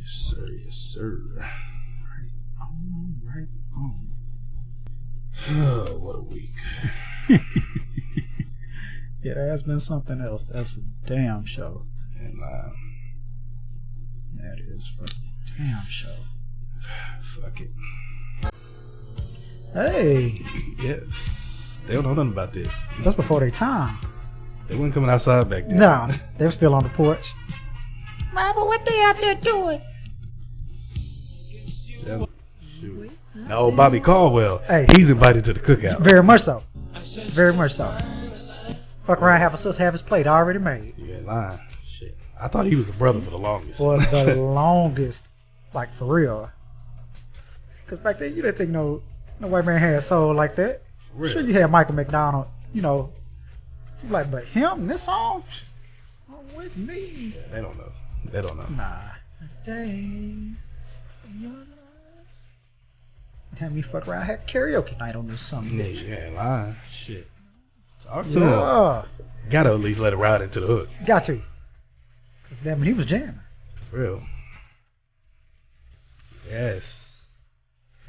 sir. Yes, sir. Right on. Oh, what a week. Yeah, there has been something else. That's for damn sure. And that is for damn sure. Fuck it. Hey, Yes. They don't know nothing about this. that's before their time. They weren't coming outside back then. No, they were still on the porch. Mama, what they out there doing? Shoot. No, Bobby Caldwell. Hey. He's invited to the cookout. Very much so. Very much so. Fuck around, have his plate already made. You ain't lying. Shit. I thought he was the brother for the longest. For the longest, like for real. Because back then you didn't think no white man had soul like that. For real. Sure, you had Michael McDonald. You know, you like, but him, this song, with me. Yeah, they don't know. They don't know. Nah. Days of your life. Have me fuck around. I had karaoke night on this song. Yeah, you ain't lying. Shit. Talk to Yeah. him. Gotta at least let it ride into the hook. Got to. Cause damn it, he was jamming. For real. Yes.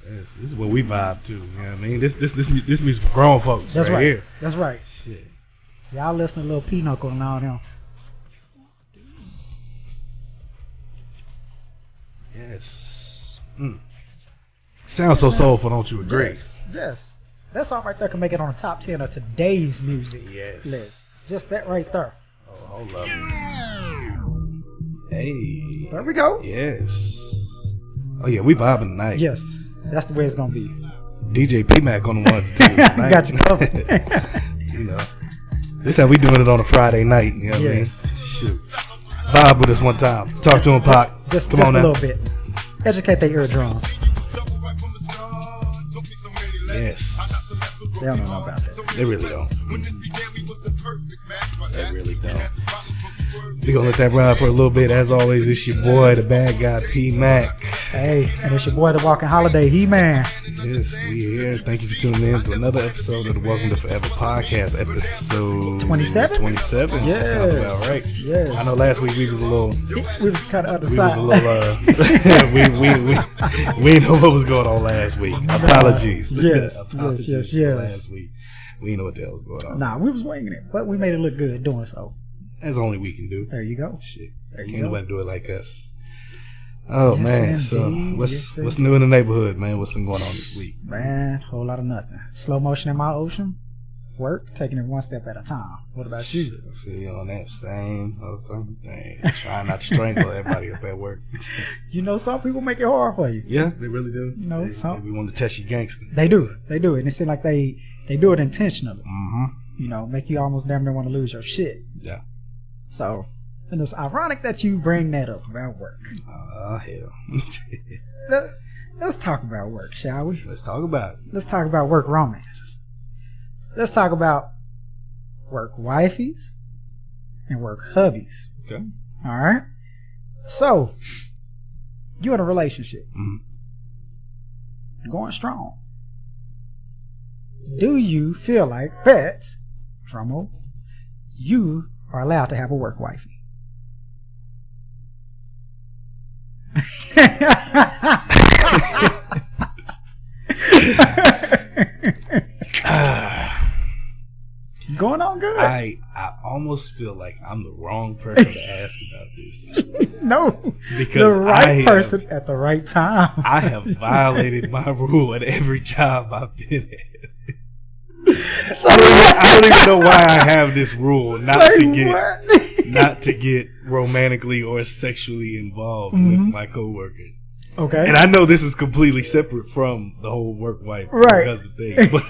This is what we vibe to. You know what I mean? This music for grown folks. That's right. Here. That's right. Shit. Y'all listen to Lil Pinochle and all them. Yes. Sounds so soulful, don't you agree? Yes. That song right there can make it on the top 10 of today's music Yes. list. Just that right there. Oh, hold up. Hey. There we go. Yes. Oh yeah, we vibing tonight. Yes. That's the way it's going to be. DJ P-Mac on the ones and twos tonight. Got you covered. You know. This how we doing it on a Friday night, you know what Yes. I mean? Shoot. Vibe with us one time. Talk to him, Pac. Just Come on a now. little bit. Educate their eardrums. Yes. They don't know nothing about that. They really don't. They really don't. We gonna let that ride for a little bit. As always, it's your boy, the bad guy, P-Mac. Hey, and it's your boy, the Walking Holiday, He-Man. Yes, we here. Thank you for tuning in to another episode of the Welcome to Forever podcast, episode 27? 27. Yes. Sounds about right. Yes. I know last week we was a little. We was kind of We was underside. a little. We didn't know what was going on last week. Apologies. Yes, Apologies yes, for yes. last week. We didn't know what the hell was going on. Nah, we was winging it, but we made it look good doing so. That's the only we can do. There you go. Shit. There you Can't go. nobody do it like us. Oh Yes, man. indeed. So what's Yes, new in the neighborhood, man? What's been going on this week? Man, whole lot of nothing. Slow motion in my ocean. Work, taking it one step at a time. What about you? I feel you on that same motherfucking thing. Trying not to strangle everybody up at work. You know, some people make it hard for you. Yeah, they really do. You know, some we want to test you gangster. they do, and it seems like they do it intentionally. Mm-hmm. You know, make you almost damn near want to lose your shit. Yeah. So, and it's ironic that you bring that up about work. Hell. Let's talk about work, shall we? Let's talk about it. Let's talk about work romances. Let's talk about work wifeys and work hubbies. Okay. All right. So, you're in a relationship, going strong. Do you feel like that, drumroll, you are allowed to have a work wifey? Going on good. I almost feel like I'm the wrong person to ask about this. No, Because the right I person at the right time. I have violated my rule at every job I've been at. So I don't even know why I have this rule not Say to get what? not to get romantically or sexually involved with my coworkers. Okay. And I know this is completely separate from the whole work wife Right. husband thing, but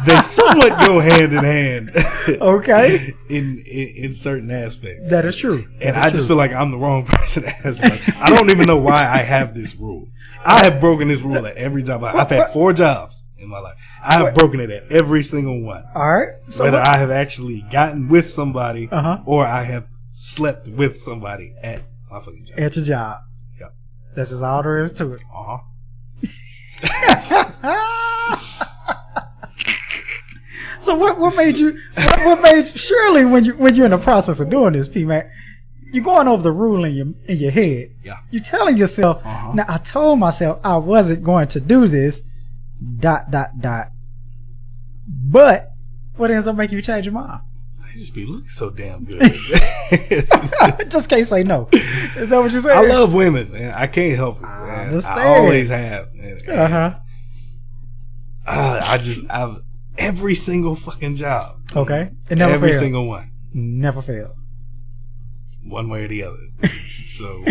they somewhat go hand in hand. Okay. In certain aspects. That is true. And I just feel like I'm the wrong person to ask about. I don't even know why I have this rule. I have broken this rule at every job. I've had 4 jobs in my life. I have broken it at every single one. All right. So Whether I have actually gotten with somebody or I have slept with somebody at my fucking job. at your job. Yep. That's just all there is to it. So what made you? What made you, surely when you're in the process of doing this, P-Mac, you're going over the rule in your head. Yeah. You're telling yourself, now I told myself I wasn't going to do this, ... But what ends up making you change your mind? They just be looking so damn good. Just can't say no. Is that what you're saying? I love women, man. I can't help it, man. I understand. I always have. I've every single fucking job. Okay. It never every failed. single one. Never failed. One way or the other. So,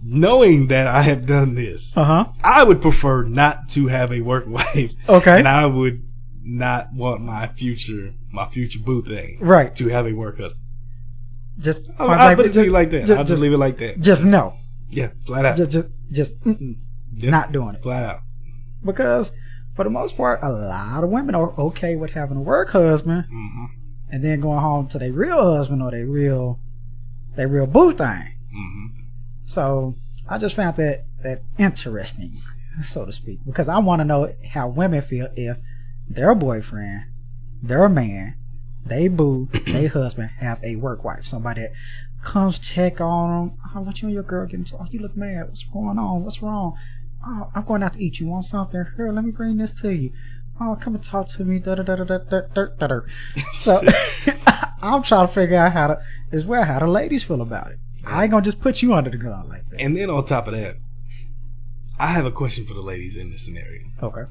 knowing that I have done this, I would prefer not to have a work wife. Okay. And I would not want my future boo thing, right, to have a work husband. I'll put it to you like that. I'll just leave it like that. Just no. Yeah, flat out. Not doing it. Flat out. Because for the most part, a lot of women are okay with having a work husband and then going home to their real husband or their real boo thing. So I just found that interesting, so to speak, because I want to know how women feel if their boyfriend, their man, they boo, they husband have a work wife, somebody that comes check on them. Oh, what you and your girl getting to? Oh, you look mad. What's going on? What's wrong? Oh, I'm going out to eat. You want something? Here, let me bring this to you. Oh, come and talk to me. So I'm trying to figure out how the ladies feel about it. I ain't gonna just put you under the gun like that. And then on top of that, I have a question for the ladies in this scenario. Okay.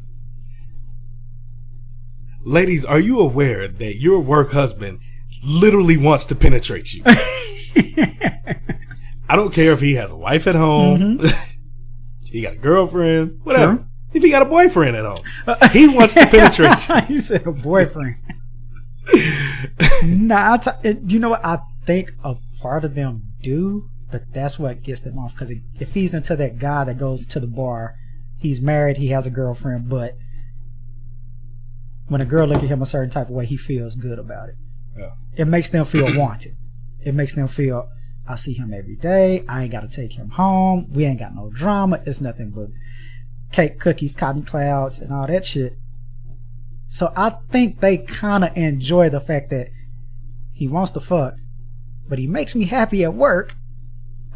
Ladies, are you aware that your work husband literally wants to penetrate you? I don't care if he has a wife at home, he got a girlfriend, whatever. Sure. If he got a boyfriend at home, he wants to penetrate you. He said a boyfriend. You know what? I think a part of them do, but that's what gets them off. Because if he's into that guy that goes to the bar, he's married, he has a girlfriend, but when a girl look at him a certain type of way, he feels good about it. Yeah. It makes them feel wanted. It makes them feel, I see him every day. I ain't got to take him home. We ain't got no drama. It's nothing but cake, cookies, cotton clouds, and all that shit. So I think they kind of enjoy the fact that he wants to fuck, but he makes me happy at work.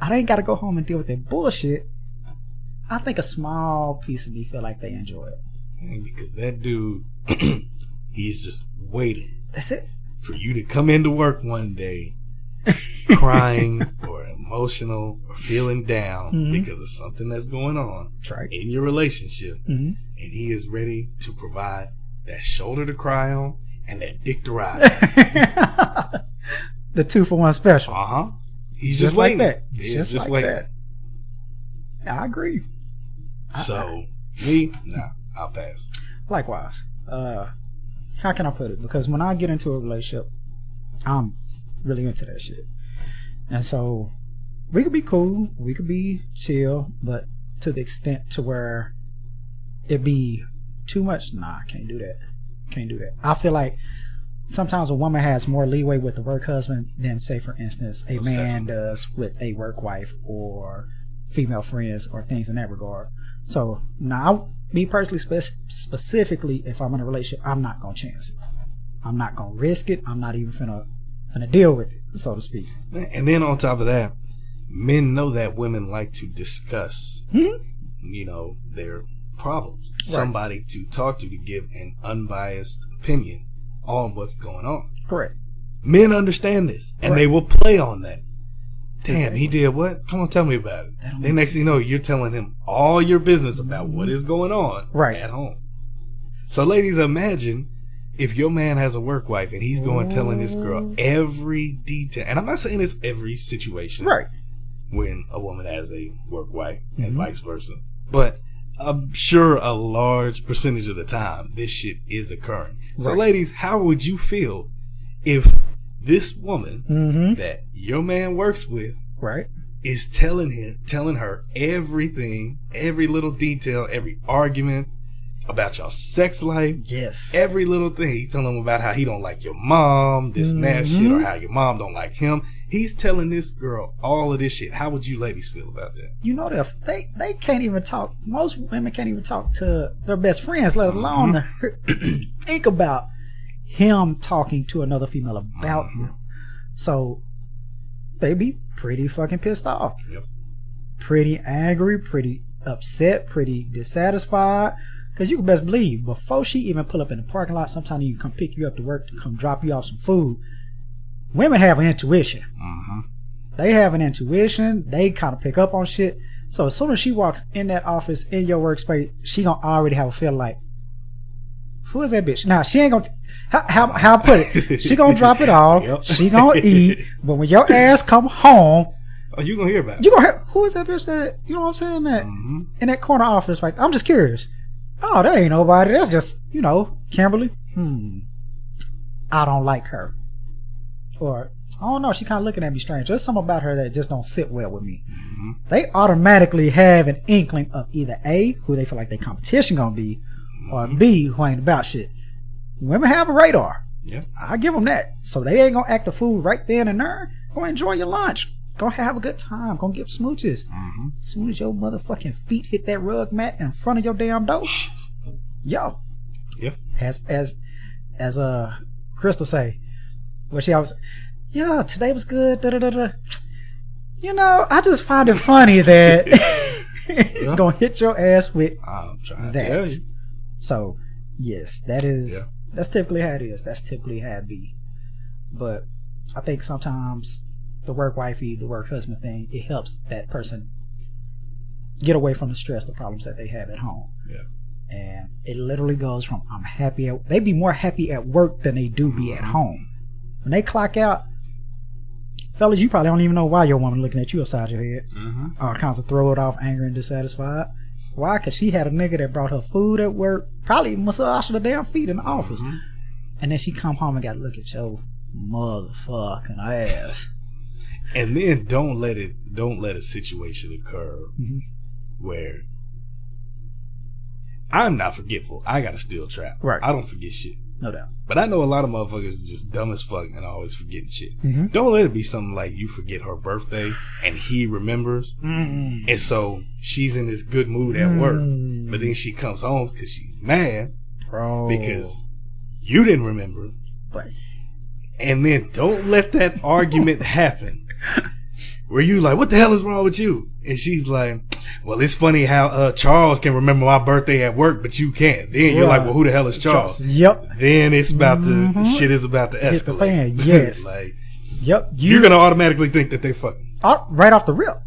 I ain't got to go home and deal with that bullshit. I think a small piece of me feel like they enjoy it. Because that dude, he's just waiting. That's it. For you to come into work one day crying or emotional or feeling down because of something that's going on in your relationship. And he is ready to provide that shoulder to cry on and that dick to ride on. The 2-for-1 special. He's just waiting. Like that. He's just like waiting. That. I agree. So, I'll pass. Likewise. How can I put it? Because when I get into a relationship, I'm really into that shit. And so we could be cool, we could be chill, but to the extent to where it be too much, I can't do that. I feel like sometimes a woman has more leeway with the work husband than, say, for instance, a man does with a work wife or female friends or things in that regard. So now, me personally, specifically, if I'm in a relationship, I'm not gonna chance it. I'm not gonna risk it. I'm not even finna deal with it, so to speak. And then on top of that, men know that women like to discuss, their problems. Right. Somebody to talk to give an unbiased opinion on what's going on. Correct. Men understand this, and they will play on that. Damn, he did what? Come on, tell me about it. Then next thing you know, you're telling him all your business about what is going on at home. So ladies, imagine if your man has a work wife and he's going telling this girl every detail. And I'm not saying it's every situation. Right. When a woman has a work wife and vice versa. But I'm sure a large percentage of the time this shit is occurring. So ladies, how would you feel if this woman that your man works with is telling her everything, every little detail, every argument about your sex life, every little thing. He's telling him about how he don't like your mom, this and that shit, or how your mom don't like him. He's telling this girl all of this shit. How would you ladies feel about that? You know that they can't even talk. Most women can't even talk to their best friends, let alone think about him talking to another female about them. So they be pretty fucking pissed off. Yep. Pretty angry, pretty upset, pretty dissatisfied. Because you can best believe, before she even pull up in the parking lot, sometimes you can come pick you up to work to come drop you off some food. Women have an intuition. Mm-hmm. They have an intuition. They kind of pick up on shit. So as soon as she walks in that office, in your workspace, she gonna already have a feel like, who is that bitch? Now, she ain't gonna, how I put it, she gonna drop it off. Yep. She gonna eat. But when your ass come home, oh, you gonna hear about it. you gonna hear, who is that bitch that, you know what I'm saying, that in that corner office, like, I'm just curious. Oh, there ain't nobody. That's just, Kimberly. I don't like her. Or, I don't know, she kind of looking at me strange. There's something about her that just don't sit well with me. Mm-hmm. They automatically have an inkling of either A, who they feel like their competition gonna be, or B, who ain't about shit. Women have a radar. Yeah. I give them that. So they ain't gonna act the fool right then and there. Go enjoy your lunch. Go have a good time. Go give smooches. Mm-hmm. As soon as your motherfucking feet hit that rug mat in front of your damn door, yo. Yeah. As Crystal say, what she always, yeah, today was good. Da, da, da, da. I just find it funny that you're gonna hit your ass with I'm trying that. to tell you. So, yes, that's typically how it is. That's typically how it be. But I think sometimes the work wifey, the work husband thing, it helps that person get away from the stress, the problems that they have at home. Yeah. And it literally goes from they be more happy at work than they do be at home. When they clock out, fellas, you probably don't even know why your woman looking at you upside your head. Mm-hmm. All kinds of throw it off, angry and dissatisfied. Why? Because she had a nigga that brought her food at work, probably massaged her damn feet in the office. And then she come home and got to look at your motherfucking ass. And then don't let a situation occur where I'm not forgetful. I got a steel trap. Right. I don't forget shit. No doubt. But I know a lot of motherfuckers are just dumb as fuck and always forgetting shit. Mm-hmm. Don't let it be something like you forget her birthday and he remembers. Mm. And so she's in this good mood at work. But then she comes home because she's mad. Bro. Because you didn't remember. Right. And then don't let that argument happen where you like, what the hell is wrong with you? And she's like, well, it's funny how Charles can remember my birthday at work, but you can't. Then you're like, well, who the hell is Charles? Yep. Then it's about to, shit is about to escalate. Hit the fan, yes. Like, yep. You're going to automatically think that they fucking. Right off the rip.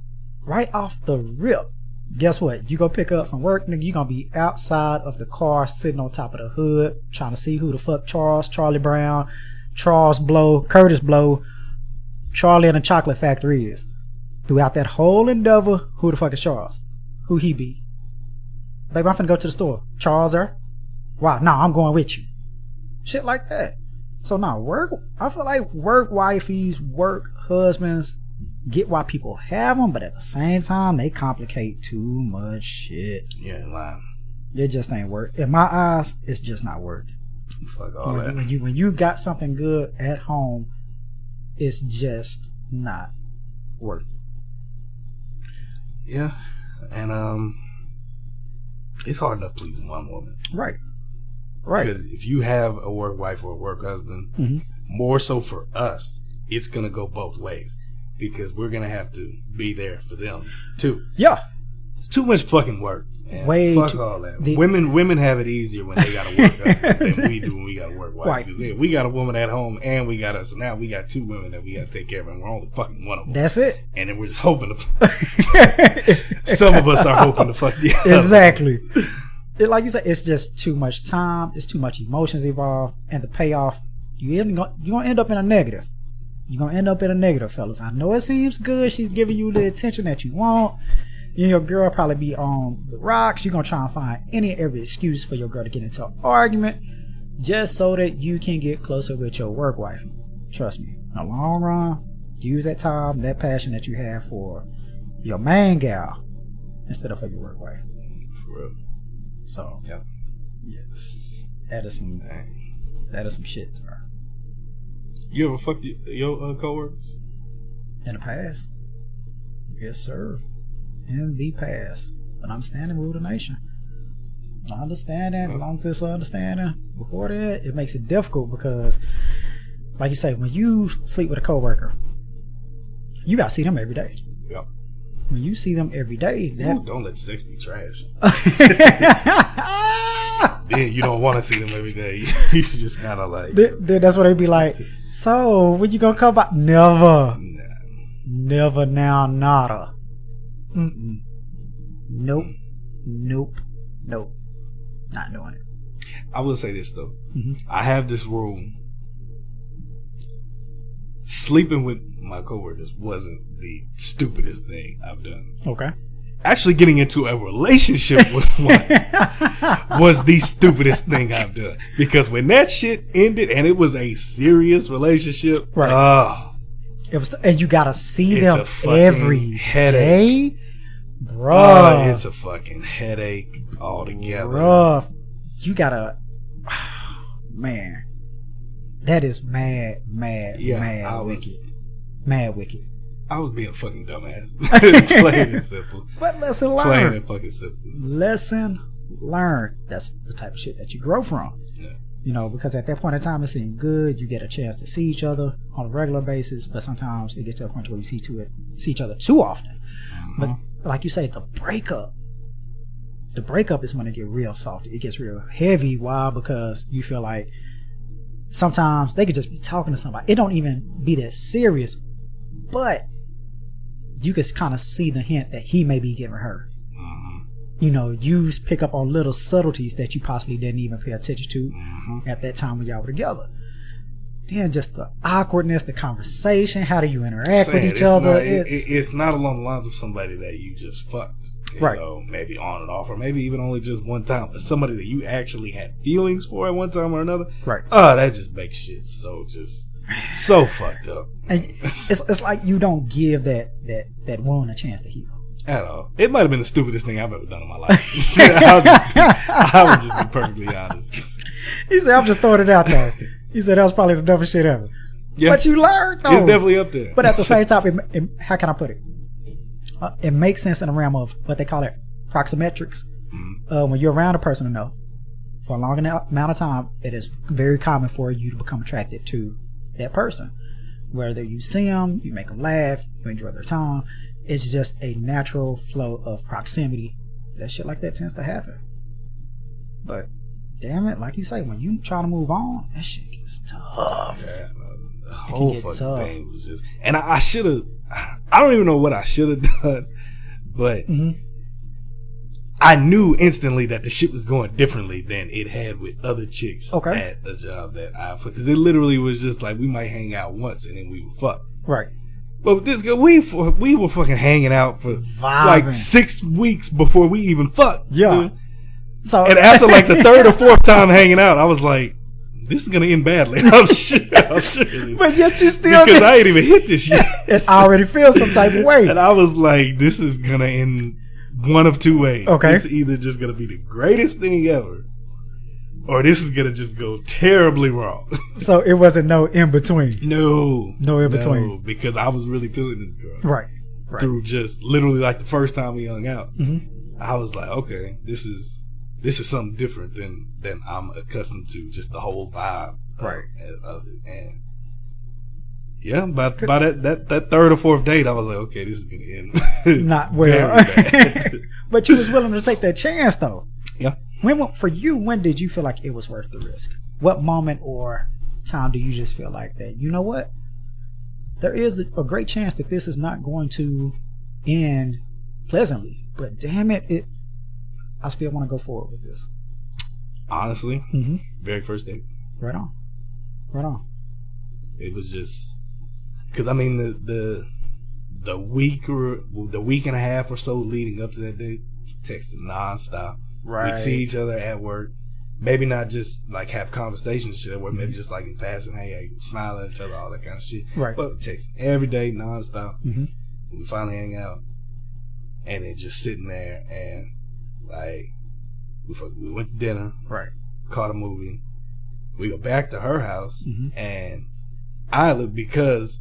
Right off the rip. Guess what? You go pick up from work, nigga, you going to be outside of the car, sitting on top of the hood, trying to see who the fuck Charlie Brown, Charles Blow, Curtis Blow, Charlie and the Chocolate Factory is. Throughout that whole endeavor, who the fuck is Charles? Who he be? Baby, I'm finna go to the store. Charles there? Wow, nah, I'm going with you. Shit like that. So now, I feel like work wifeys, work husbands, get why people have them, but at the same time, they complicate too much shit. Yeah, lying. It just ain't worth. In my eyes, it's just not worth it. Fuck all that. When you got something good at home, it's just not worth it. Yeah, and it's hard enough pleasing one woman. Right. Because if you have a work wife or a work husband, more so for us, it's gonna go both ways because we're gonna have to be there for them too. Yeah, it's too much fucking work. Man. Way fuck too, all that. Women have it easier when they gotta work than we do when we gotta work wife. We got a woman at home and we got us. So now we got two women that we gotta take care of, and we're only fucking one of them. That's it. And then we're just hoping to. Some of us are hoping to fuck the other. Exactly. Like you said, it's just too much time. It's too much emotions involved, and the payoff, you're gonna end up in a negative. You're gonna end up in a negative, fellas. I know it seems good. She's giving you the attention that you want. You and your girl probably be on the rocks. You're gonna try and find any and every excuse for your girl to get into an argument, just so that you can get closer with your work wife. Trust me, in the long run, use that time, that passion that you have for your main gal instead of for your work wife. For real. So, yeah, yes, that is some shit to her. You ever fucked your coworkers? In the past? Yes, sir. In the past. But I'm standing rule the nation. I understand that. As long as it's understanding before that, it makes it difficult because, like you say, when you sleep with a coworker, you gotta see them every day. Yep. When you see them every day, Ooh, don't let sex be trash. Then you don't want to see them every day. You just kind of like. Then that's what they be like. So when you gonna come back? Never. Nah. Never now, nada. Mm-mm. Nope. Nope. Nope. Not doing it. I will say this though. Mm-hmm. I have this rule. Sleeping with my coworkers wasn't the stupidest thing I've done. Okay. Actually getting into a relationship with one was the stupidest thing I've done. Because when that shit ended and it was a serious relationship, right. It was, and you gotta see them every headache. day, bro. It's a fucking headache altogether. Bro, you gotta, man. That is mad wicked. Mad wicked. I was being a fucking dumbass. Plain and simple. But lesson learned. Plain and fucking simple. Lesson learned. That's the type of shit that you grow from. Yeah. You know, because at that point in time, it seemed good. You get a chance to see each other on a regular basis, but sometimes it gets to a point where you see each other too often. Uh-huh. But like you say, the breakup is when it gets real salty. It gets real heavy. Why? Because you feel like sometimes they could just be talking to somebody. It don't even be that serious, but you can kind of see the hint that he may be giving her. You know, you pick up on little subtleties that you possibly didn't even pay attention to at that time when y'all were together. Then just the awkwardness, the conversation, how do you interact with each other? It's not along the lines of somebody that you just fucked. You know, maybe on and off, or maybe even only just one time, but somebody that you actually had feelings for at one time or another. Right. Oh, that just makes shit so fucked up. And it's like you don't give that wound a chance to heal. At all. It might have been the stupidest thing I've ever done in my life. I would just be perfectly honest. He said, I'm just throwing it out there. He said that was probably the dumbest shit ever. Yeah. But you learned though. It's definitely up there. But at the same time, how can I put it? It makes sense in the realm of what they call it proxymetrics. When you're around a person enough for a long amount of time, it is very common for you to become attracted to that person. Whether you see them, you make them laugh, you enjoy their time. It's just a natural flow of proximity. That shit like that tends to happen. But damn it, like you say, when you try to move on, that shit gets tough. Yeah, the whole fucking thing was just, and I should have. I don't even know what I should have done, but I knew instantly that the shit was going differently than it had with other chicks at a job that I, because it literally was just like we might hang out once and then we would fuck. Right. But this girl, we were fucking hanging out for like 6 weeks before we even fucked. Yeah. Dude. So, and after like the third or fourth time hanging out, I was like, this is gonna end badly. I'm sure. But yet you still because I ain't even hit this yet. It already feels some type of way. And I was like, this is gonna end one of two ways. Okay. It's either just gonna be the greatest thing ever, or this is gonna just go terribly wrong. So it wasn't no in between. No in between. No, because I was really feeling this girl. Right. Through just literally like the first time we hung out, I was like, okay, this is something different than I'm accustomed to. Just the whole vibe, right? Of it. And yeah, by that third or fourth date, I was like, okay, this is gonna end not well. But you was willing to take that chance, though. Yeah. When did you feel like it was worth the risk? What moment or time do you just feel like that? You know what? There is a great chance that this is not going to end pleasantly, but damn it, I still want to go forward with this. Honestly, very first date. Right on. It was just because I mean the week and a half or so leading up to that date, texting nonstop. Right. We'd see each other at work. Maybe not just like have conversations at work. Maybe just like in passing, hey, smile at each other, all that kind of shit. Right. But texting every day, nonstop. We finally hang out, and then just sitting there and like we went to dinner. Right. Caught a movie. We go back to her house, and because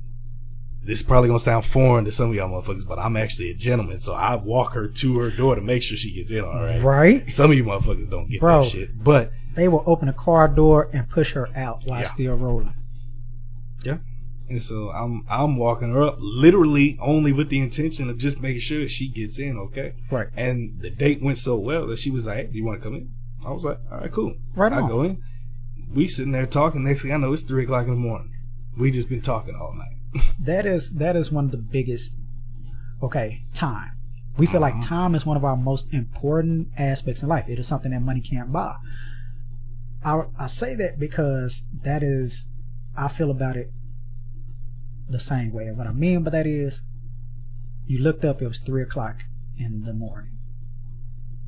this is probably gonna sound foreign to some of y'all motherfuckers, but I'm actually a gentleman, so I walk her to her door to make sure she gets in. All right. Right. Some of you motherfuckers don't get that shit, but they will open a car door and push her out while still rolling. Yeah. And so I'm walking her up literally only with the intention of just making sure she gets in, okay? Right. And the date went so well that she was like, hey, do you want to come in? I was like, all right, cool. Right on. I go in. We sitting there talking. Next thing I know, it's 3 o'clock in the morning. We just been talking all night. That is one of the biggest, time. We feel like time is one of our most important aspects in life. It is something that money can't buy. I say that because I feel about it the same way. And what I mean by that is, you looked up, it was 3 o'clock in the morning.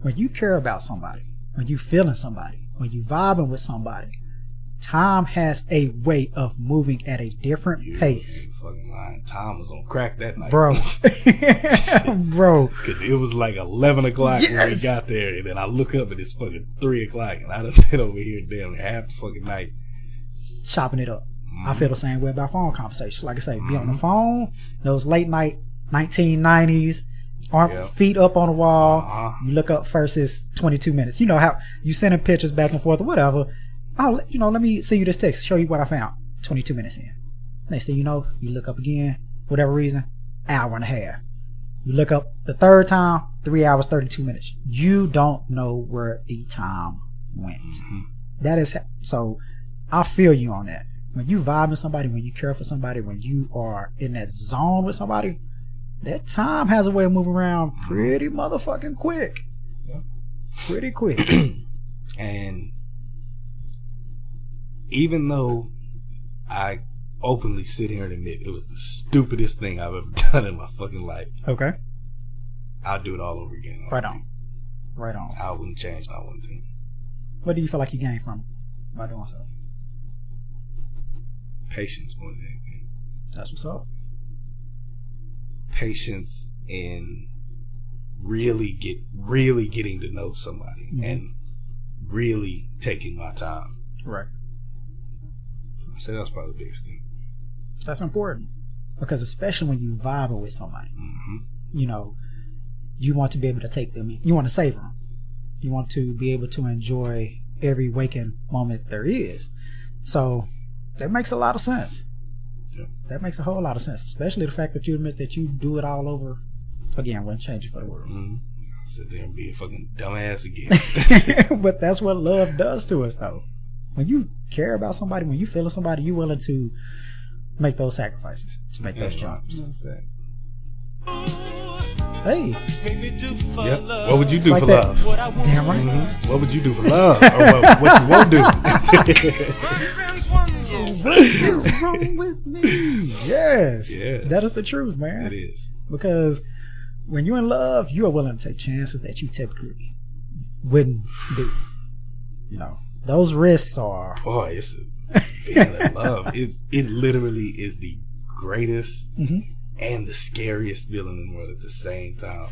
When you care about somebody, when you feeling somebody, when you vibing with somebody, time has a way of moving at a different pace. Fucking lying. Time was on crack that night, bro. Bro, because it was like 11 o'clock when we got there, and then I look up and it's fucking 3 o'clock, and I done been over here damn half the fucking night chopping it up. I feel the same way about phone conversations. Like I say, be on the phone, those late night 1990s, feet up on the wall. You look up first, it's 22 minutes. You know how you sending pictures back and forth or whatever. Oh, let me send you this text, show you what I found. 22 minutes in. Next thing you know, you look up again, whatever reason, hour and a half. You look up the third time, 3 hours, 32 minutes. You don't know where the time went. That is, so I feel you on that. When you vibe with somebody, when you care for somebody, when you are in that zone with somebody, that time has a way of moving around pretty motherfucking quick. Yeah. Pretty quick. And even though I openly sit here and admit it was the stupidest thing I've ever done in my fucking life, okay, I'll do it all over again. Right on. Right on. I wouldn't change not one thing. What do you feel like you gained from by doing so? Patience more than anything. That's what's up. Patience in really getting to know somebody and really taking my time. Right. I say that's probably the biggest thing. That's important because especially when you vibe with somebody, you want to be able to take them in. You want to savor them. You want to be able to enjoy every waking moment there is. So that makes a lot of sense. Yeah. That makes a whole lot of sense, especially the fact that you admit that you do it all over again. Wouldn't change it for the world. Sit there and be a fucking dumbass again. But that's what love does to us, though. When you care about somebody, when you feel somebody, you're willing to make those sacrifices, to make those jumps. Hey. Yep. What would you do for love? Damn right. What would you do for love? Or what you won't do? What is wrong with me? Yes. That is the truth, man. It is. Because when you're in love, you are willing to take chances that you typically wouldn't do. Those risks are... Boy, it's being in love. It literally is the greatest and the scariest feeling in the world at the same time.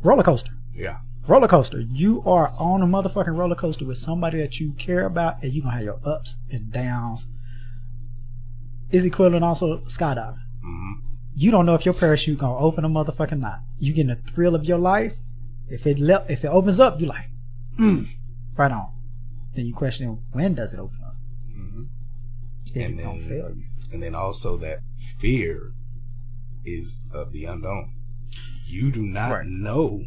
Roller coaster. Yeah. Roller coaster. You are on a motherfucking roller coaster with somebody that you care about, and you're going to have your ups and downs. Is equivalent also skydiving. You don't know if your parachute going to open a motherfucking knot. You getting the thrill of your life. If it opens up, you like, right on. Then you question, when does it open up? Is it going to fail you? And then also that fear is of the unknown. You do not know.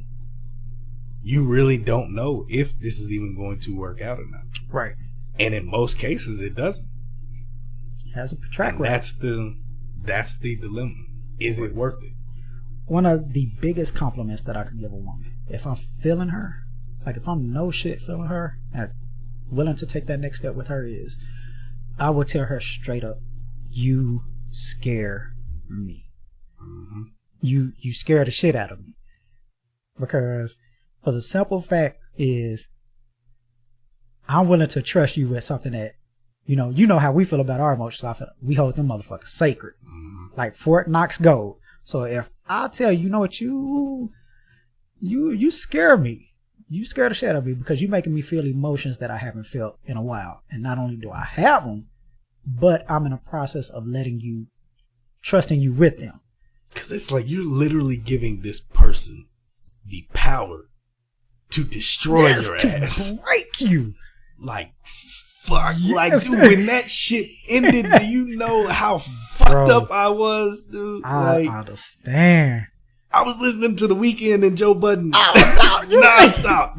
You really don't know if this is even going to work out or not. Right. And in most cases, it doesn't. It has a track record. That's the dilemma. Is it worth it? One of the biggest compliments that I could give a woman, if I'm feeling her, like if I'm no shit feeling her and willing to take that next step with her, is I would tell her straight up, you scare me. You scare the shit out of me. Because for the simple fact is, I'm willing to trust you with something that, you know how we feel about our emotions. I feel we hold them motherfuckers sacred, like Fort Knox gold. So if I tell you, what, you scare me. You scare the shit out of me because you're making me feel emotions that I haven't felt in a while. And not only do I have them, but I'm in a process of trusting you with them. Because it's like you're literally giving this person the power to destroy your ass. To break you. Like, fuck. Like, dude, when that shit ended, do you know how fucked fucked up I was, dude. I understand. I was listening to The Weeknd and Joe Budden Oh, no, nonstop.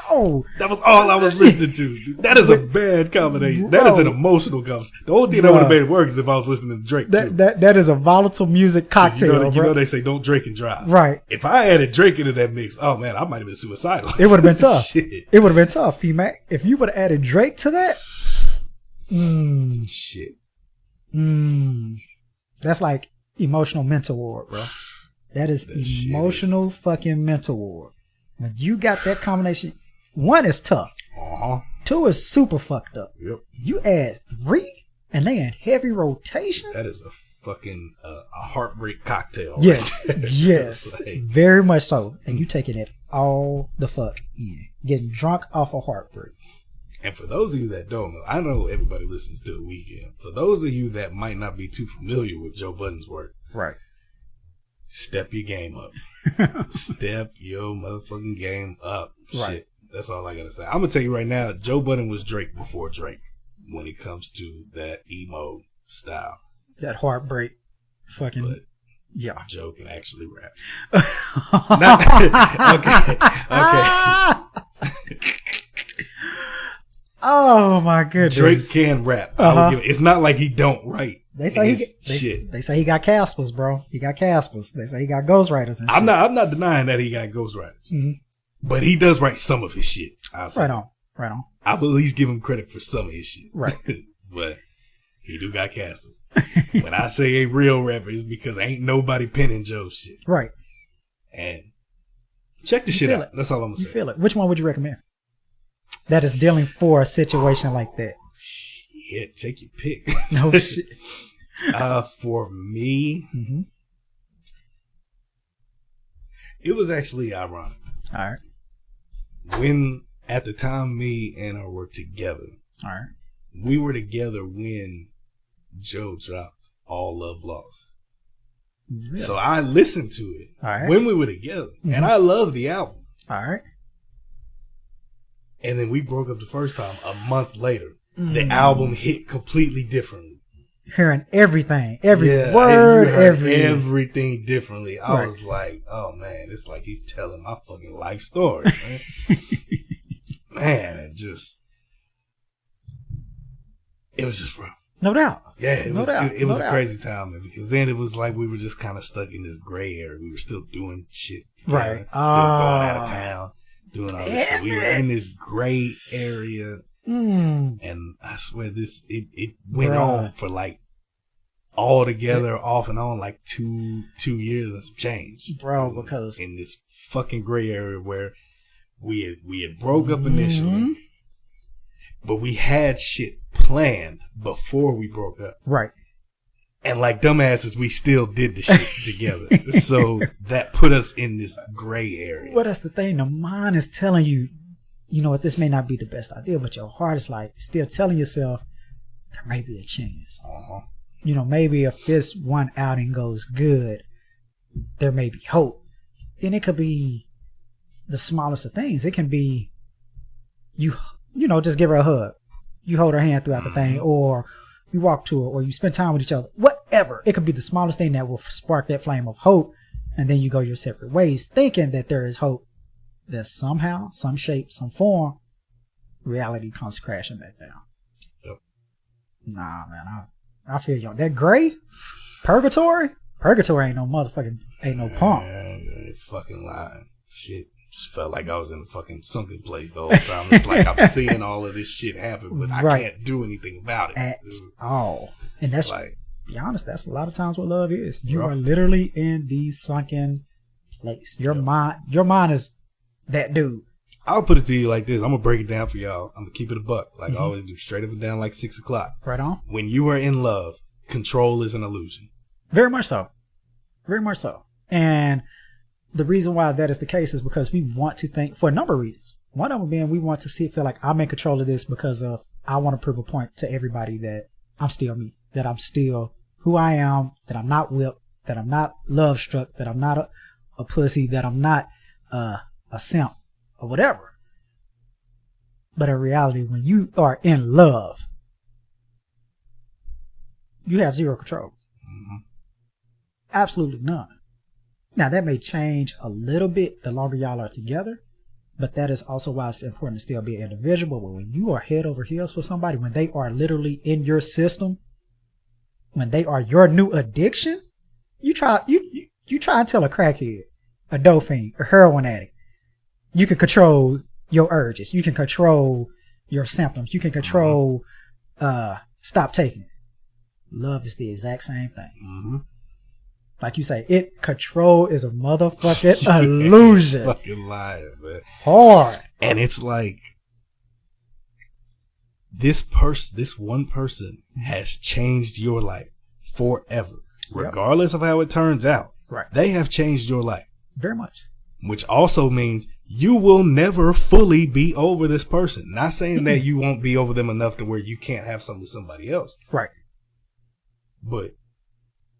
Bro. That was all I was listening to. That is a bad combination. That is an emotional combination. The only thing that would have made it work is if I was listening to Drake, too. That is a volatile music cocktail, you know they say don't drink and drive. Right. If I added Drake into that mix, oh, man, I might have been suicidal. It would have been tough. Shit. It would have been tough, P-Mac. If you would have added Drake to that, shit. That's like emotional mental ward, bro. That is emotional fucking mental ward. When you got that combination, 1 is tough. 2 is super fucked up. Yep. You add 3 and they in heavy rotation. That is a fucking a heartbreak cocktail. Yes. Right? Yes. Like, very much so. And you taking it all the fuck in. Getting drunk off of heartbreak. and for those of you that don't know, I know everybody listens to The Weeknd. For those of you that might not be too familiar with Joe Budden's work, right? Step your game up. Step your motherfucking game up. Right. Shit. That's all I gotta say. I'm gonna tell you right now, Joe Budden was Drake before Drake when it comes to that emo style. That heartbreak fucking But yeah. Joe can actually rap. Okay. Oh my goodness. Drake can rap. It's not like he don't write. They say shit. They say he got Caspers, bro. He got Caspers. They say he got ghostwriters and shit. I'm not denying that he got ghostwriters. Mm-hmm. But he does write some of his shit. Right on. I'll at least give him credit for some of his shit. Right. But he do got Caspers. When I say a real rapper, it's because ain't nobody penning Joe's shit. Right. And check the shit out. That's all I'm going to say. You feel it. Which one would you recommend? That is dealing for a situation like that. Shit, take your pick. No shit. For me, it was actually ironic. All right. When, at the time me and her were together, all right, we were together when Joe dropped All Love Lost. Really? So I listened to it when we were together, and I loved the album. All right. And then we broke up the first time. A month later, the album hit completely differently. Hearing everything, every word, everything differently. I was like, oh man, it's like he's telling my fucking life story, man. Man, it was just rough. No doubt. Yeah, it was a crazy time, man, because then it was like we were just kind of stuck in this gray area. We were still doing shit together, right? Still going out of town, doing all this. So we were in this gray area. And I swear it went on for like all together off and on like two years and some change, bro, because in this fucking gray area where we had broke up initially, but we had shit planned before we broke up, right? And like dumbasses, we still did the shit together. So that put us in this gray area. Well, that's the thing. The mind is telling you, you know what, this may not be the best idea, but your heart is like still telling yourself there may be a chance. You know, maybe if this one outing goes good, there may be hope. Then it could be the smallest of things. It can be you know, just give her a hug. You hold her hand throughout the thing, or you walk to her, or you spend time with each other. Whatever. It could be the smallest thing that will spark that flame of hope, and then you go your separate ways, thinking that there is hope. That somehow, some shape, some form, reality comes crashing back down. Yep. Nah, man, I feel you. That gray, purgatory ain't no motherfucking, ain't no pump. Man, fucking lying. Shit. Just felt like I was in a fucking sunken place the whole time. It's like I'm seeing all of this shit happen, but I can't do anything about it. At all. And that's, like, be honest, that's a lot of times what love is. You are literally in the sunken place. Your mind is that dude. I'll put it to you like this. I'm going to break it down for y'all. I'm going to keep it a buck. Like I always do. Straight up and down like 6 o'clock. Right on. When you are in love, control is an illusion. Very much so. Very much so. And the reason why that is the case is because we want to think for a number of reasons. One of them being we want to feel like I'm in control of this because of I want to prove a point to everybody that I'm still me. That I'm still who I am. That I'm not whipped. That I'm not love struck. That I'm not a pussy. That I'm not a simp or whatever. But in reality, when you are in love, you have zero control. Absolutely none. Now, that may change a little bit the longer y'all are together, but that is also why it's important to still be an individual. But when you are head over heels for somebody, when they are literally in your system, when they are your new addiction, you try and tell a crackhead, a dope fiend, a heroin addict, you can control your urges, you can control your symptoms, you can control stop taking it. Love is the exact same thing. Like you say, control is a motherfucking illusion. Fucking lying, man. Hard. And it's like this one person has changed your life forever. Regardless of how it turns out. Right. They have changed your life. Very much. Which also means you will never fully be over this person. Not saying that you won't be over them enough to where you can't have something with somebody else. Right. But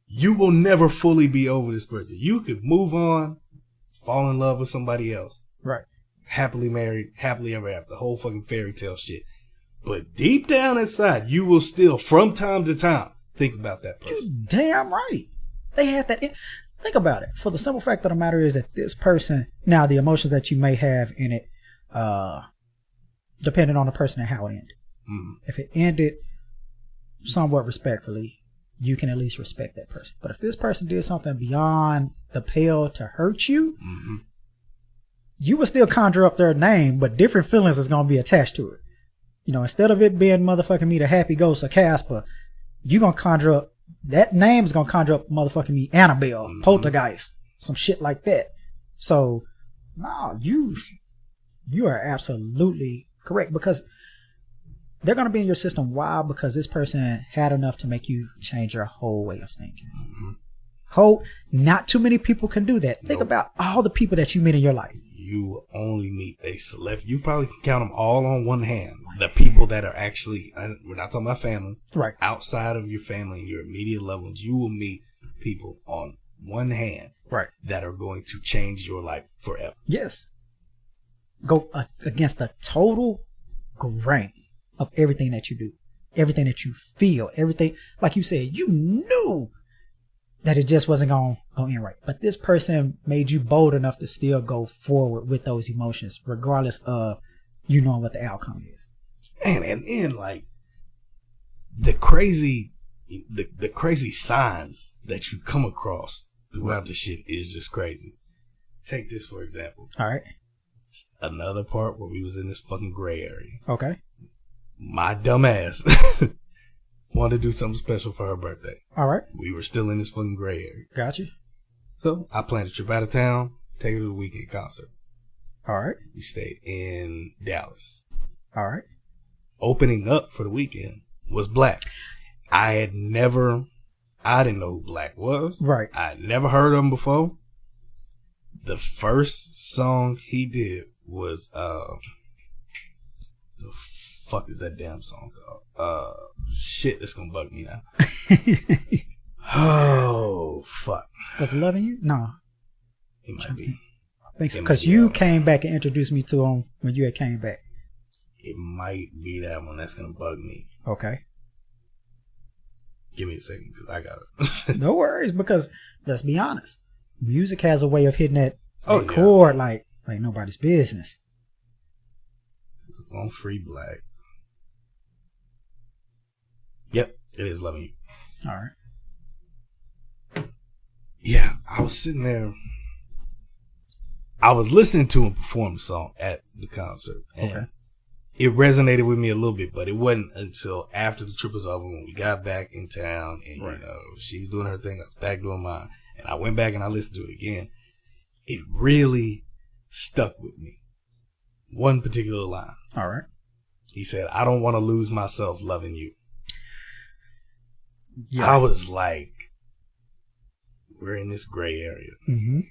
you will never fully be over this person. You could move on, fall in love with somebody else. Right. Happily married, happily ever after. The whole fucking fairy tale shit. But deep down inside, you will still, from time to time, think about that person. You're damn right. They had that. Think about it. For the simple fact of the matter is that this person, now the emotions that you may have in it, depending on the person and how it ended. If it ended somewhat respectfully, you can at least respect that person. But if this person did something beyond the pale to hurt you, you will still conjure up their name, but different feelings is going to be attached to it. You know, instead of it being motherfucking me, the happy ghost of Casper, you're going to conjure up, that name is going to conjure up motherfucking me, Annabelle, Poltergeist, some shit like that. So, no, you are absolutely correct, because they're going to be in your system. Why? Because this person had enough to make you change your whole way of thinking. Not too many people can do that. Think about all the people that you meet in your life. You only meet a select. You probably can count them all on one hand. The people that are actually, we're not talking about family. Right. Outside of your family and your immediate loved ones, you will meet people on one hand. Right. That are going to change your life forever. Yes. Go against the total grain of everything that you do, everything that you feel, everything. Like you said, you knew that it just wasn't going to end right. But this person made you bold enough to still go forward with those emotions, regardless of you knowing what the outcome is. And then like the crazy signs that you come across throughout the shit is just crazy. Take this for example. All right. Another part where we was in this fucking gray area. Okay. My dumb ass wanted to do something special for her birthday. All right. We were still in this fucking gray area. Gotcha. So I planned a trip out of town, take her to the weekend concert. All right. We stayed in Dallas. All right. Opening up for the weekend was Black. I didn't know who Black was. Right. I had never heard of him before. The first song he did was the fuck is that damn song called? Shit, that's gonna bug me now. Oh fuck. Was it Loving You? No. It might be. I think so, because you came back and introduced me to him when you had came back. It might be that one that's gonna bug me. Okay. Give me a second, because I got it. No worries, because let's be honest, music has a way of hitting that chord like nobody's business. On Free Black. Yep, it is Loving You. All right. Yeah, I was sitting there. I was listening to him perform the song at the concert. And it resonated with me a little bit, but it wasn't until after the trip was over when we got back in town and, you know, she was doing her thing, I was back doing mine. And I went back and I listened to it again. It really stuck with me. One particular line. All right. He said, "I don't want to lose myself loving you." Yeah. I was like, we're in this gray area. Mm-hmm.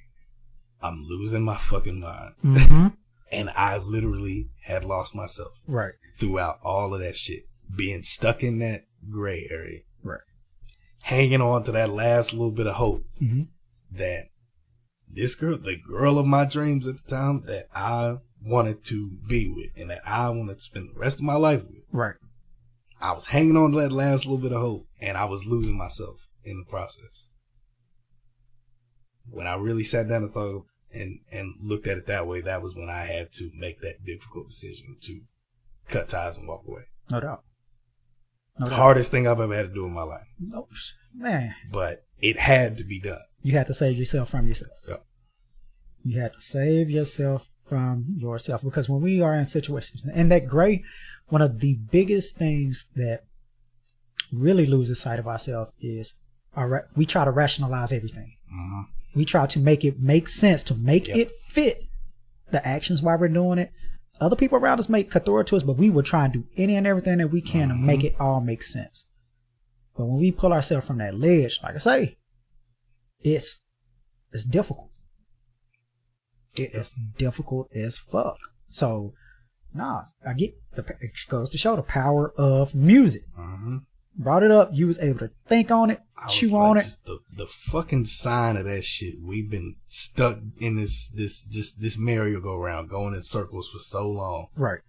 I'm losing my fucking mind. Mm-hmm. And I literally had lost myself. Right. Throughout all of that shit. Being stuck in that gray area. Right. Hanging on to that last little bit of hope. Mm-hmm. That this girl, the girl of my dreams at the time, that I wanted to be with and that I wanted to spend the rest of my life with. Right. I was hanging on to that last little bit of hope and I was losing myself in the process. When I really sat down and thought and looked at it that way, that was when I had to make that difficult decision to cut ties and walk away. No doubt. No doubt. Hardest thing I've ever had to do in my life. No, man. But it had to be done. You had to save yourself from yourself. Yep. You had to save yourself from yourself, because when we are in situations, and that gray, one of the biggest things that really loses sight of ourselves is we try to rationalize everything. Mm-hmm. We try to make it make sense, to make it fit the actions while we're doing it. Other people around us may throw it to us, but we will try and do any and everything that we can to make it all make sense. But when we pull ourselves from that ledge, like I say, it's difficult. It is difficult as fuck. So, I get it goes to show the power of music. Mm-hmm. Brought it up. You was able to think on it, chew on it. Just the fucking sign of that shit. We've been stuck in this merry-go-round, going in circles for so long. Right.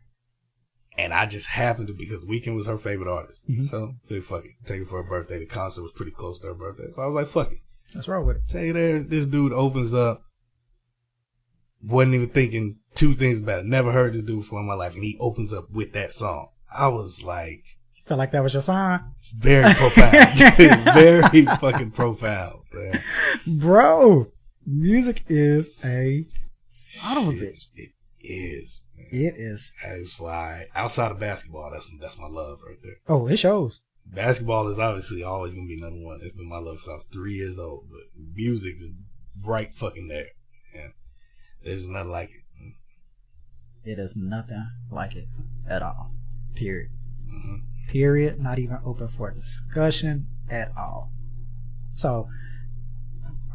And I just happened to, because The Weeknd was her favorite artist. Mm-hmm. So, fuck it. Take it for her birthday. The concert was pretty close to her birthday. So I was like, fuck it. That's right with it. Tell you there, this dude opens up. Wasn't even thinking two things about it. Never heard this dude before in my life. And he opens up with that song. I was like... Felt like that was your sign? Very profound. Very fucking profound, man. Bro, music is a son of a bitch. It is. Man. It is. That's why, outside of basketball, that's my love right there. Oh, it shows. Basketball is obviously always going to be number one. It's been my love since I was 3 years old. But music is right fucking there. Yeah. There's nothing like it. It is nothing like it at all. Period. Mm-hmm. Period. Not even open for discussion at all. So,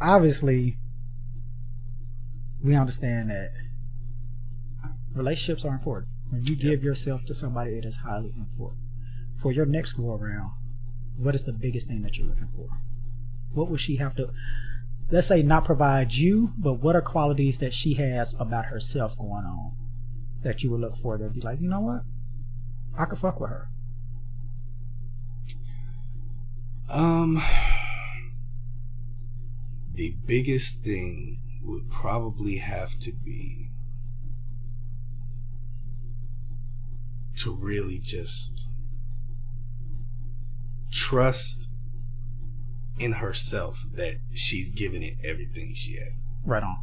obviously, we understand that relationships are important. When you give yourself to somebody, it is highly important. For your next go around, what is the biggest thing that you're looking for? What would she have to, let's say, not provide you, but what are qualities that she has about herself going on that you would look for that be like, you know what? I could fuck with her. The biggest thing would probably have to be to really just trust in herself that she's giving it everything she had. Right on.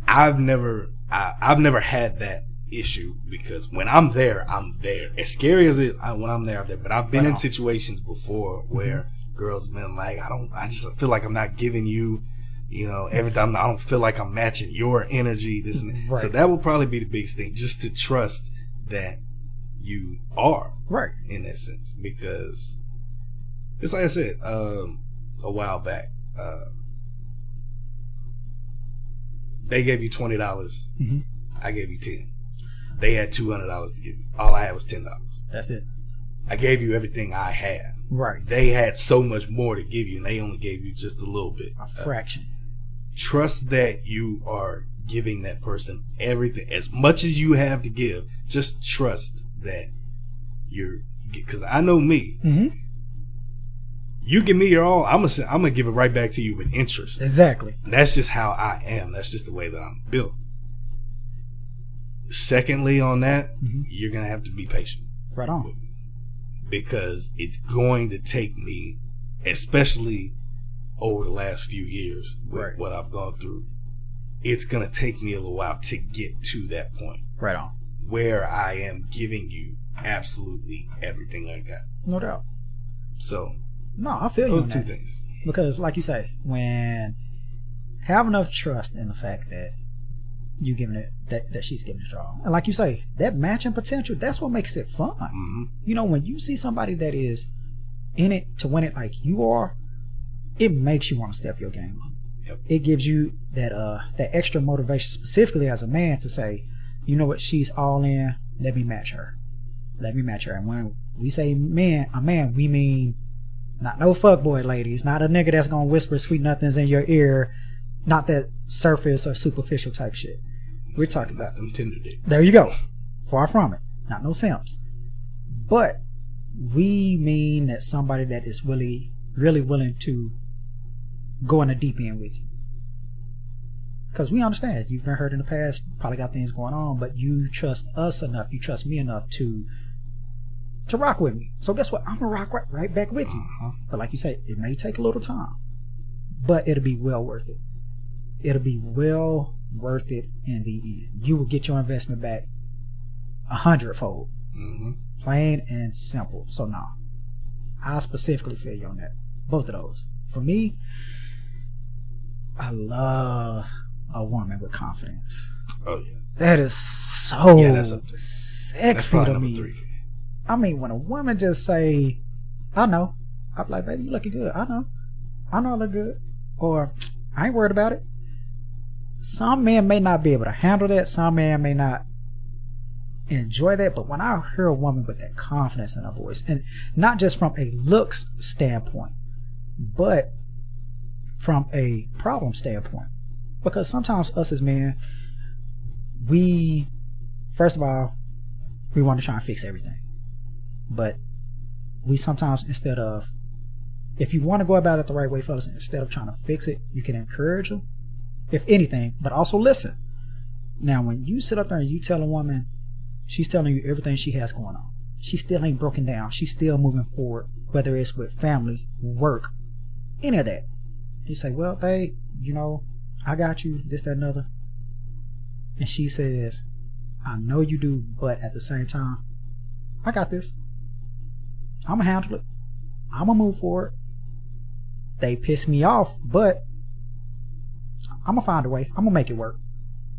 I've never had that issue, because when I'm there, I'm there. As scary as it, when I'm there, I'm there. But I've been in situations before where girls have been like, I just feel like I'm not giving you, every time I don't feel like I'm matching your energy. This and that. Right. So that will probably be the biggest thing, just to trust that you are right in that sense. Because it's like I said a while back, they gave you $20. Mm-hmm. I gave you $10. They had $200 to give you. All I had was $10. That's it. I gave you everything I had. Right. They had so much more to give you, and they only gave you just a little bit. A fraction. Trust that you are giving that person everything. As much as you have to give, just trust that you're... Because I know me. Mm-hmm. You give me your all, I'm gonna give it right back to you with interest. Exactly. And that's just how I am. That's just the way that I'm built. Secondly, on that, you're going to have to be patient. Right on. Because it's going to take me, especially over the last few years with what I've gone through, it's going to take me a little while to get to that point. Right on. Where I am giving you absolutely everything I got. No doubt. So, no, I feel you. Those two things. Because, like you say, when have enough trust in the fact that you giving it that she's giving it all, and like you say, that matching potential, that's what makes it fun. Mm-hmm. When you see somebody that is in it to win it like you are, it makes you want to step your game up. Yep. It gives you that extra motivation, specifically as a man, to say, you know what, she's all in, let me match her. And when we say a man, we mean not no fuckboy ladies, not a nigga that's gonna whisper sweet nothings in your ear, not that surface or superficial type shit. We're talking about them Tinder dicks. There you go. Far from it. Not no simps. But we mean that somebody that is really, really willing to go in the deep end with you. Because we understand you've been hurt in the past, probably got things going on, but you trust us enough, you trust me enough to rock with me. So guess what? I'm gonna rock right back with you. But like you say, it may take a little time, but it'll be well worth it. It'll be well worth it in the end. You will get your investment back 100-fold. Plain and simple. So no, I specifically feel you on that. Both of those. For me, I love a woman with confidence. Oh yeah, that is so that's up there. Sexy that's to number me. 3. I mean, when a woman just say, "I know," I'm like, "Baby, you looking good." I know I look good, or I ain't worried about it. Some men may not be able to handle that. Some men may not enjoy that. But when I hear a woman with that confidence in her voice, and not just from a looks standpoint, but from a problem standpoint, because sometimes us as men, we, first of all, we want to try and fix everything. But we sometimes, instead of, if you want to go about it the right way, fellas, instead of trying to fix it, you can encourage them, if anything, but also listen. Now, when you sit up there and you tell a woman, she's telling you everything she has going on, she still ain't broken down, she's still moving forward, whether it's with family, work, any of that. You say, well, babe, you know, I got you, this, that, and other. And she says, I know you do, but at the same time, I got this. I'm going to handle it. I'm going to move forward. They piss me off, but I'm going to find a way. I'm going to make it work.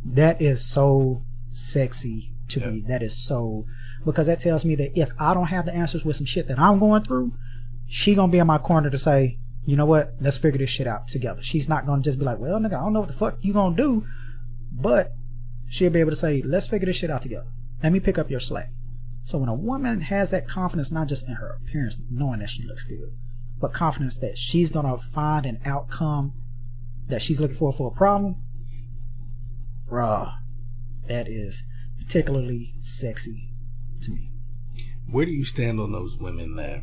That is so sexy to me. That is so, because that tells me that if I don't have the answers with some shit that I'm going through, she going to be in my corner to say, you know what, let's figure this shit out together. She's not going to just be like, well, nigga, I don't know what the fuck you going to do, but she'll be able to say, let's figure this shit out together. Let me pick up your slack. So when a woman has that confidence, not just in her appearance, knowing that she looks good, but confidence that she's going to find an outcome that she's looking for a problem, bruh, that is particularly sexy to me. Where do you stand on those women that,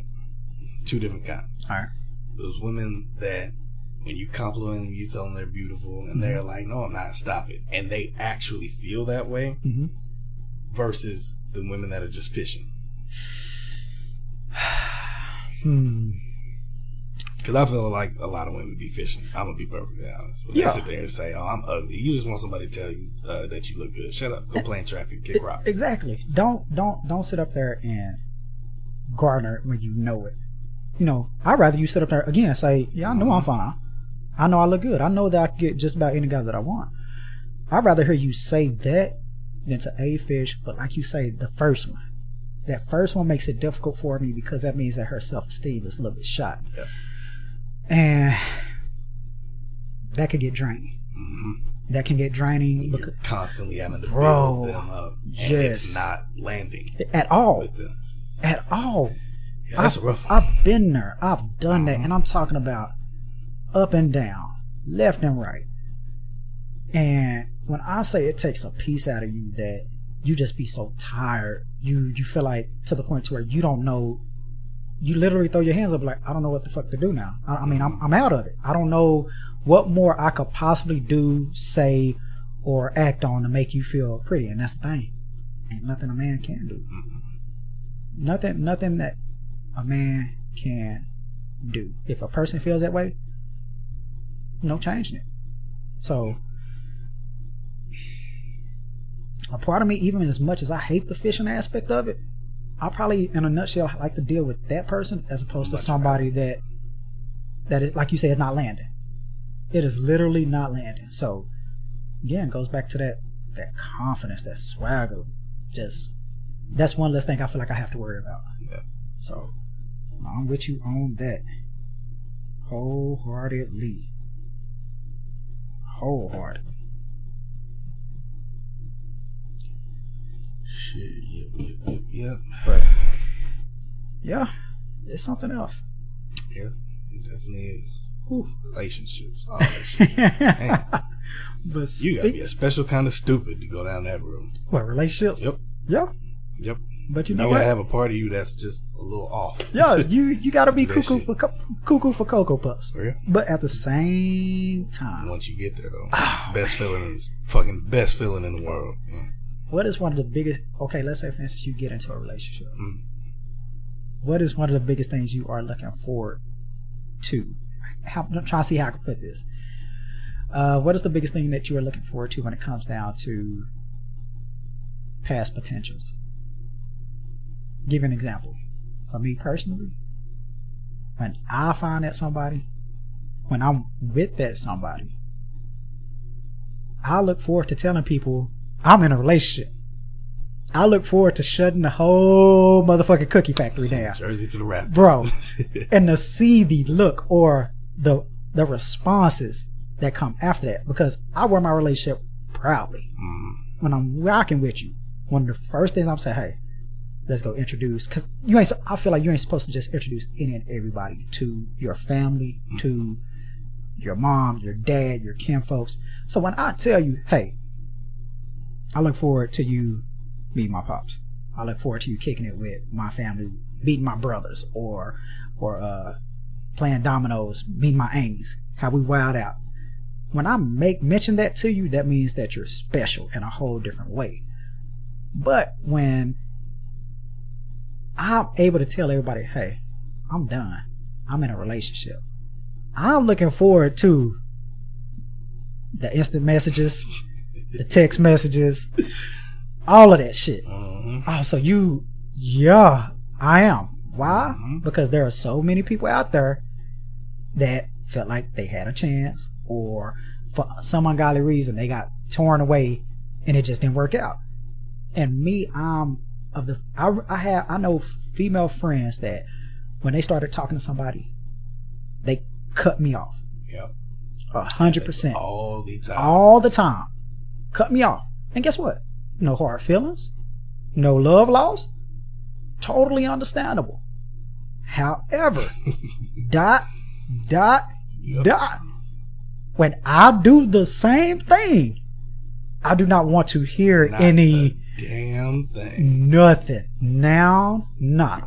two different kinds? All right. Those women that when you compliment them, you tell them they're beautiful, and they're like, no, I'm not, stop it. And they actually feel that way, versus the women that are just fishing. Because I feel like a lot of women be fishing. I'm going to be perfectly honest. When they sit there and say, oh, I'm ugly. You just want somebody to tell you that you look good. Shut up. Go play in traffic. Kick rocks. Exactly. Don't sit up there and garner it when you know it. You know, I'd rather you sit up there again and say, yeah, I know I'm fine. I know I look good. I know that I can get just about any guy that I want. I'd rather hear you say that than to a fish. But like you say, the first one. That first one makes it difficult for me because that means that her self-esteem is a little bit shot. Yeah. And that could get draining. That can get draining. You're constantly having to build them up. And it's not landing. At all. With them. At all. Yeah, that's a rough one. I've been there. I've done that. And I'm talking about up and down, left and right. And when I say it takes a piece out of you that you just be so tired, you feel like to the point to where you don't know, you literally throw your hands up like, I don't know what the fuck to do now. I mean, I'm out of it. I don't know what more I could possibly do, say, or act on to make you feel pretty. And that's the thing. Ain't nothing a man can do. Nothing that a man can do. If a person feels that way, no changing it. So a part of me, even as much as I hate the fishing aspect of it, I probably, in a nutshell, like to deal with that person as opposed to somebody that is, like you say, is not landing. It is literally not landing. So again, it goes back to that confidence, that swagger. Just, that's one less thing I feel like I have to worry about. Yeah. So I'm with you on that. Wholeheartedly. Shit, yep. But yeah, it's something else. Yeah, it definitely is. Ooh. Relationships, all that shit. Man. But you gotta be a special kind of stupid to go down that road. What, relationships? Yep. Yeah. Yep. But you know you what? gotta have a part of you that's just a little off. Yeah, you gotta be Do that cuckoo for Cocoa Puffs. For real? But at the same time, Once you get there, though, best feeling is fucking best feeling in the world. Yeah. what is one of the biggest? Okay, let's say for instance you get into a relationship. What is one of the biggest things you are looking forward to? I'm trying to see how I can put this. What is the biggest thing that you are looking forward to when it comes down to past potentials? Give you an example. For me personally, when I find that somebody, when I'm with that somebody, I look forward to telling people I'm in a relationship. I look forward to shutting the whole motherfucking cookie factory down. Jersey to the rafters. Bro, and to see the look or the responses that come after that, because I wear my relationship proudly. When I'm rocking with you, one of the first things I'm saying, hey, let's go introduce, because I feel like you ain't supposed to just introduce any and everybody to your family, to your mom, your dad, your kin folks. So when I tell you, hey, I look forward to you meeting my pops, I look forward to you kicking it with my family, meeting my brothers, or playing dominoes, meeting my aunties, how we wild out. When I mention that to you, that means that you're special in a whole different way. But when I'm able to tell everybody, hey, I'm done, I'm in a relationship, I'm looking forward to the instant messages, the text messages, all of that shit. Oh, so yeah, I am. Why? Because there are so many people out there that felt like they had a chance, or for some ungodly reason they got torn away and it just didn't work out. And me, I know female friends that when they started talking to somebody, they cut me off. Yep. 100%. All the time. Cut me off. And guess what? No hard feelings. No love lost. Totally understandable. However, dot. When I do the same thing, I do not want to hear any damn thing. Nothing. Now, not.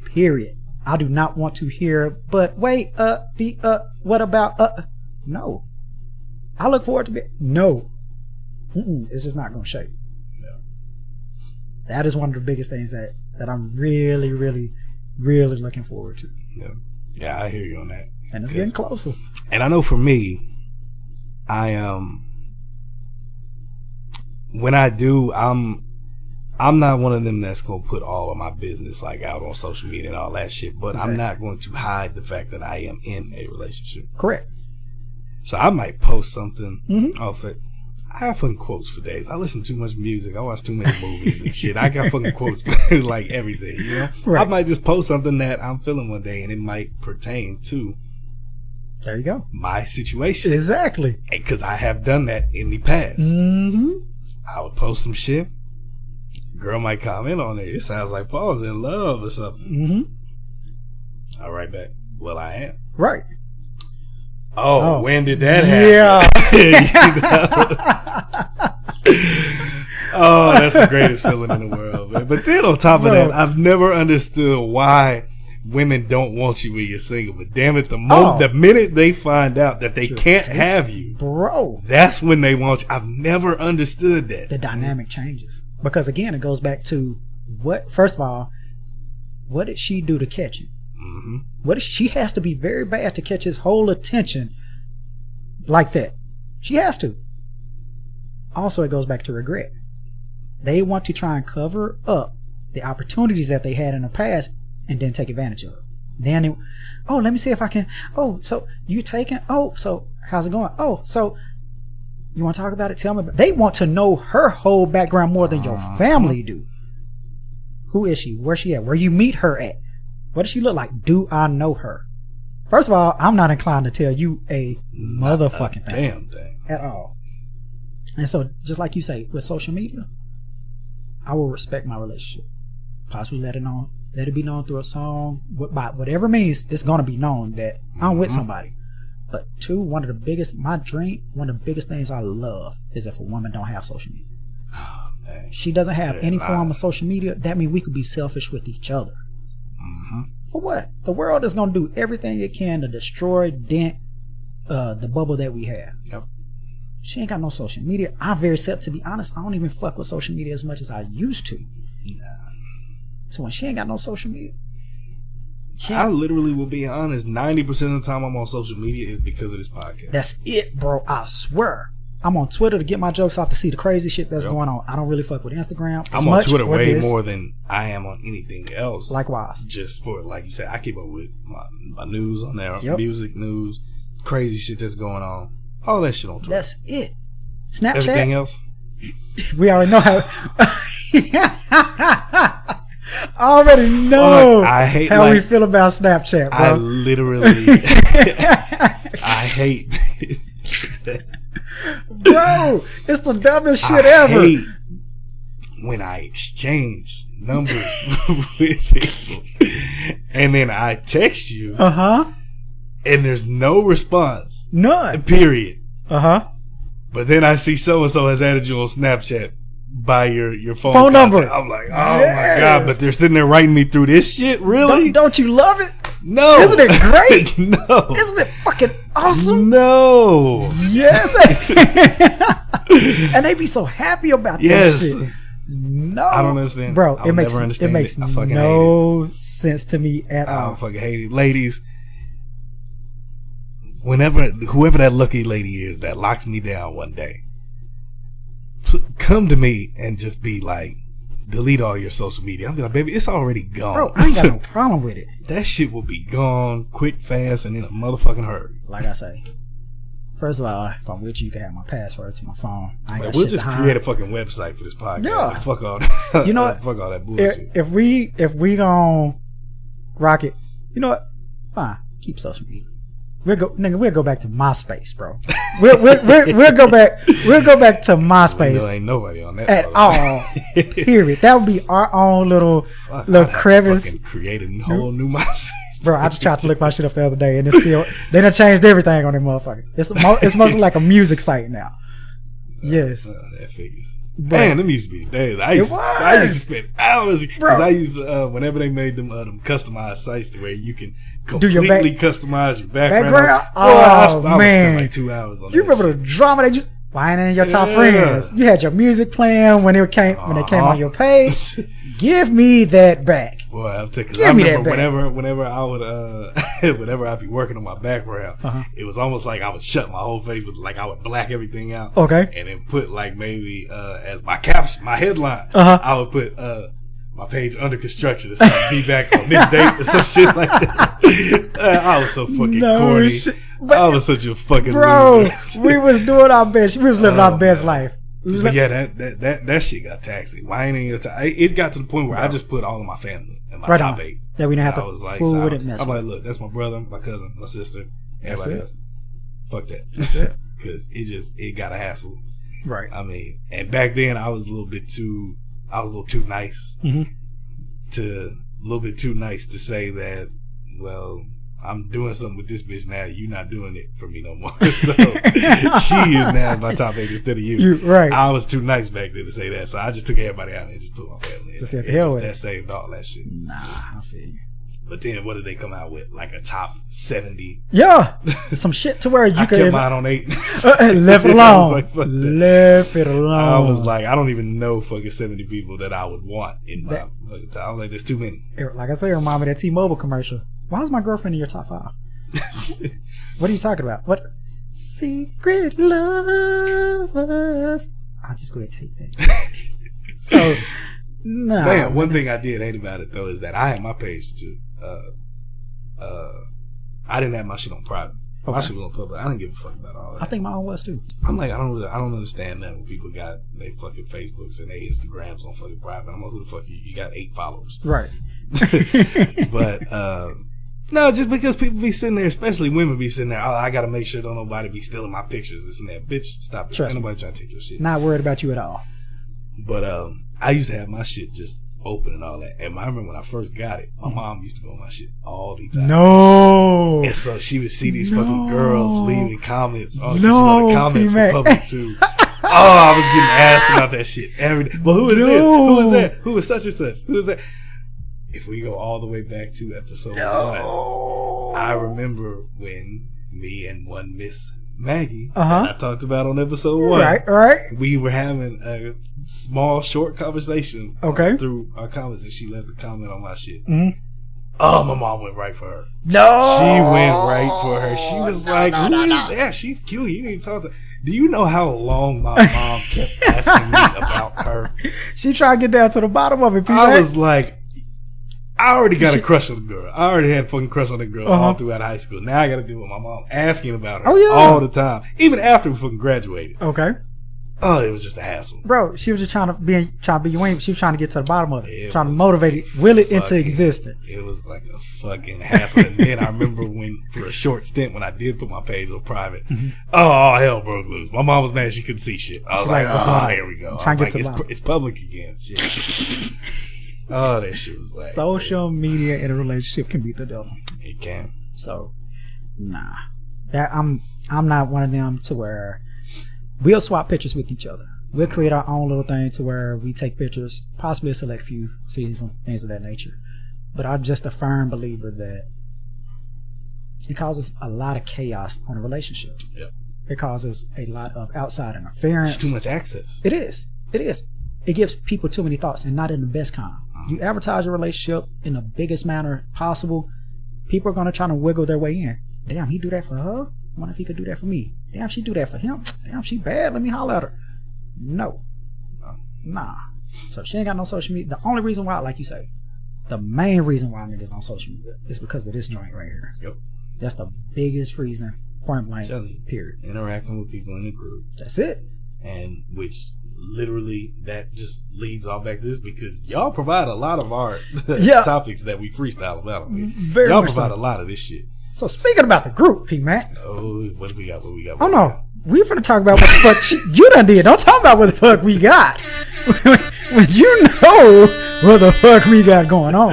Period. I do not want to hear, but wait, what about, no. I look forward to no. It's just not going to shake. No. That is one of the biggest things that I'm really, really, really looking forward to. Yeah, I hear you on that. And it's getting closer. And I know for me, when I do, I'm not one of them that's gonna put all of my business like out on social media and all that shit. But exactly. I'm not going to hide the fact that I am in a relationship. Correct. So I might post something off it. I have fucking quotes for days. I listen to too much music. I watch too many movies and shit. I got fucking quotes for like everything, you know? Right. I might just post something that I'm feeling one day and it might pertain to there you go. My situation. Exactly. Because I have done that in the past. I would post some shit. Girl might comment on it. It sounds like Paul's in love or something. I'll write back, well, I am. Right. Oh, when did that happen? Oh, that's the greatest feeling in the world, man. But then on top of that, I've never understood why women don't want you when you're single. But damn it, the minute they find out that they can't have you, bro, that's when they want you. I've never understood that. The dynamic changes. Because again, it goes back to first of all, what did she do to catch him? She has to be very bad to catch his whole attention like that. She has to. Also, it goes back to regret. They want to try and cover up the opportunities that they had in the past and then take advantage of it. Then let me see if I can. So you taking? So how's it going? So you want to talk about it? Tell me. They want to know her whole background more than your family do. Who is she? Where's she at? Where you meet her at? What does she look like? Do I know her? First of all, I'm not inclined to tell you a motherfucking damn thing at all. And so, just like you say, with social media, I will respect my relationship. Possibly let it be known through a song, by whatever means, it's gonna be known that I'm with somebody. But two, one of the biggest things I love is if a woman don't have social media. she doesn't have any form of social media, that means we could be selfish with each other. For what? The world is going to do everything it can to destroy, dent the bubble that we have. Yep. She ain't got no social media. To be honest, I don't even fuck with social media as much as I used to. Nah. So when she ain't got no social media, I literally will be honest, 90% of the time I'm on social media is because of this podcast. That's it, bro. I swear. I'm on Twitter to get my jokes off, to see the crazy shit that's going on. I don't really fuck with Instagram. I'm on Twitter way more than I am on anything else. Likewise. Just for, like you said, I keep up with my news on there, music news, crazy shit that's going on. All that shit on Twitter. That's it. Snapchat. Everything else? We already know how. I already know how we feel about Snapchat, bro. I literally I hate bro, it's the dumbest shit ever. I hate when I exchange numbers with people and then I text you and there's no response. None. Period. But then I see so and so has added you on Snapchat by your phone number. I'm like, oh my god! But they're sitting there writing me through this shit. Really? Don't you love it? No. Isn't it great? No. Isn't it fucking awesome? No. Yes. And they be so happy about that shit. No, I don't understand, bro. It makes I fucking no sense to me at all. I don't fucking hate it, ladies. Whoever that lucky lady is that locks me down one day, come to me and just be like, delete all your social media. I'm like, baby, it's already gone. Bro, I ain't got no problem with it. That shit will be gone quick, fast, and in a motherfucking hurry. Like I say, first of all, if I'm with you, you can have my password to my phone. We'll just create a fucking website for this podcast. Yeah. And fuck all that. You know what? Fuck all that bullshit. If we gon' rock it, you know what? Fine, keep social media. We'll go back to MySpace, bro. We'll go back to MySpace. There ain't nobody on that at all. Period. That would be our own little crevice. Create a whole new MySpace. Bro, I just tried to look my shit up the other day, and it's still they done changed everything on that motherfucker. It's mostly like a music site now. Yes, that figures. Man, them used to be days. I used to spend hours because I used to whenever they made them customized sites to where you can completely customize your background. I would spend like 2 hours on that. You remember the drama they just finding your top friends? You had your music playing when they came on your page. Give me that back. Boy, I remember whenever I would whenever I'd be working on my background, it was almost like I would shut my whole face, but like I would black everything out. Okay. And then put like maybe as my caption, my headline, I would put my page under construction to be back on this date or some shit like that. I was so fucking corny. I was such a fucking loser. We was doing our best. We was living our best life. But yeah, that shit got taxing. It got to the point where I just put all of my family in my top 8. That we didn't have I'm like, look, that's my brother, my cousin, my sister, everybody else. Fuck that. That's it. Because it got a hassle. Right. I mean, and back then I was a little too nice to say that, well, I'm doing something with this bitch now. You're not doing it for me no more. So she is now my top 8 instead of you. Right. I was too nice back then to say that. So I just took everybody out and just put my family in. Just at the hell with it. That saved all that shit. Nah, I feel you. But then what did they come out with? Like a top 70? Yeah. Some shit to where you could. I kept mine on 8. Left it alone. Left it alone. I was like, I don't even know fucking 70 people that I would want in my fucking top. I was like, there's too many. Like I said, it reminded me of that T-Mobile commercial. Why is my girlfriend in your top 5? What are you talking about? What? Secret lovers. I'll just go ahead and take that. So, no. Man, one thing I did hate about it, though, is that I had my page, too. I didn't have my shit on private. Okay. My shit was on public. I didn't give a fuck about all that. I think my own was, too. I'm like, I don't understand that when people got their fucking Facebooks and their Instagrams on fucking private. I'm like, who the fuck you got 8 followers. Right. But, no, just because people be sitting there, especially women be sitting there, oh, I gotta make sure don't nobody be stealing my pictures, this and that. Bitch, stop it. Ain't nobody trying to take your shit. Not worried about you at all. But I used to have my shit just open and all that. And I remember when I first got it, my mom used to go on my shit all the time. No. And so she would see these fucking girls leaving comments. Oh, the comments were public too. I was getting asked about that shit every day. But who is this? Who is that? Who is such and such? Who is that? If we go all the way back to episode 1, I remember when me and one Miss Maggie that I talked about on episode 1. Right. We were having a small, short conversation through our comments, and she left a comment on my shit. Mm-hmm. Oh, my mom went right for her. No. She went right for her. She was like, who is that? She's cute. You need to talk to her. Do you know how long my mom kept asking me about her? She tried to get down to the bottom of it, P. I was like, I already got a crush on the girl. I already had a fucking crush on the girl all throughout high school. Now I got to deal with my mom asking about her all the time, even after we fucking graduated. Okay. Oh, it was just a hassle, bro. She was just trying to be your wing. She was trying to get to the bottom of it, trying to motivate it, will it into existence. It was like a fucking hassle. And then I remember when, for a short stint, when I did put my page on private, all hell broke loose. My mom was mad she couldn't see shit. I was like, here we go. I was like, it's public again. Shit. Oh, that shit was whack. Social media in a relationship can beat the devil. It can. So, nah. That I'm not one of them to where we'll swap pictures with each other. We'll create our own little thing to where we take pictures, possibly a select few seasons, things of that nature. But I'm just a firm believer that it causes a lot of chaos on a relationship. Yep. It causes a lot of outside interference. It's too much access. It is. It gives people too many thoughts, and not in the best kind. You advertise your relationship in the biggest manner possible, people are going to try to wiggle their way in. Damn, he do that for her? I wonder if he could do that for me. Damn, she do that for him. Damn, she bad. Let me holler at her. No. Nah. So if she ain't got no social media, the only reason why, like you say, the main reason why niggas on social media is because of this joint right here. Yep. That's the biggest reason, point blank, period. Interacting with people in the group. That's it. And which literally that just leads all back to this, because y'all provide a lot of our topics that we freestyle about. Y'all provide a lot of this shit. So speaking about the group, P-Mac. Oh, what do we got? Oh no, we finna talk about what the fuck you done did. Don't talk about what the fuck we got. When you know what the fuck we got going on.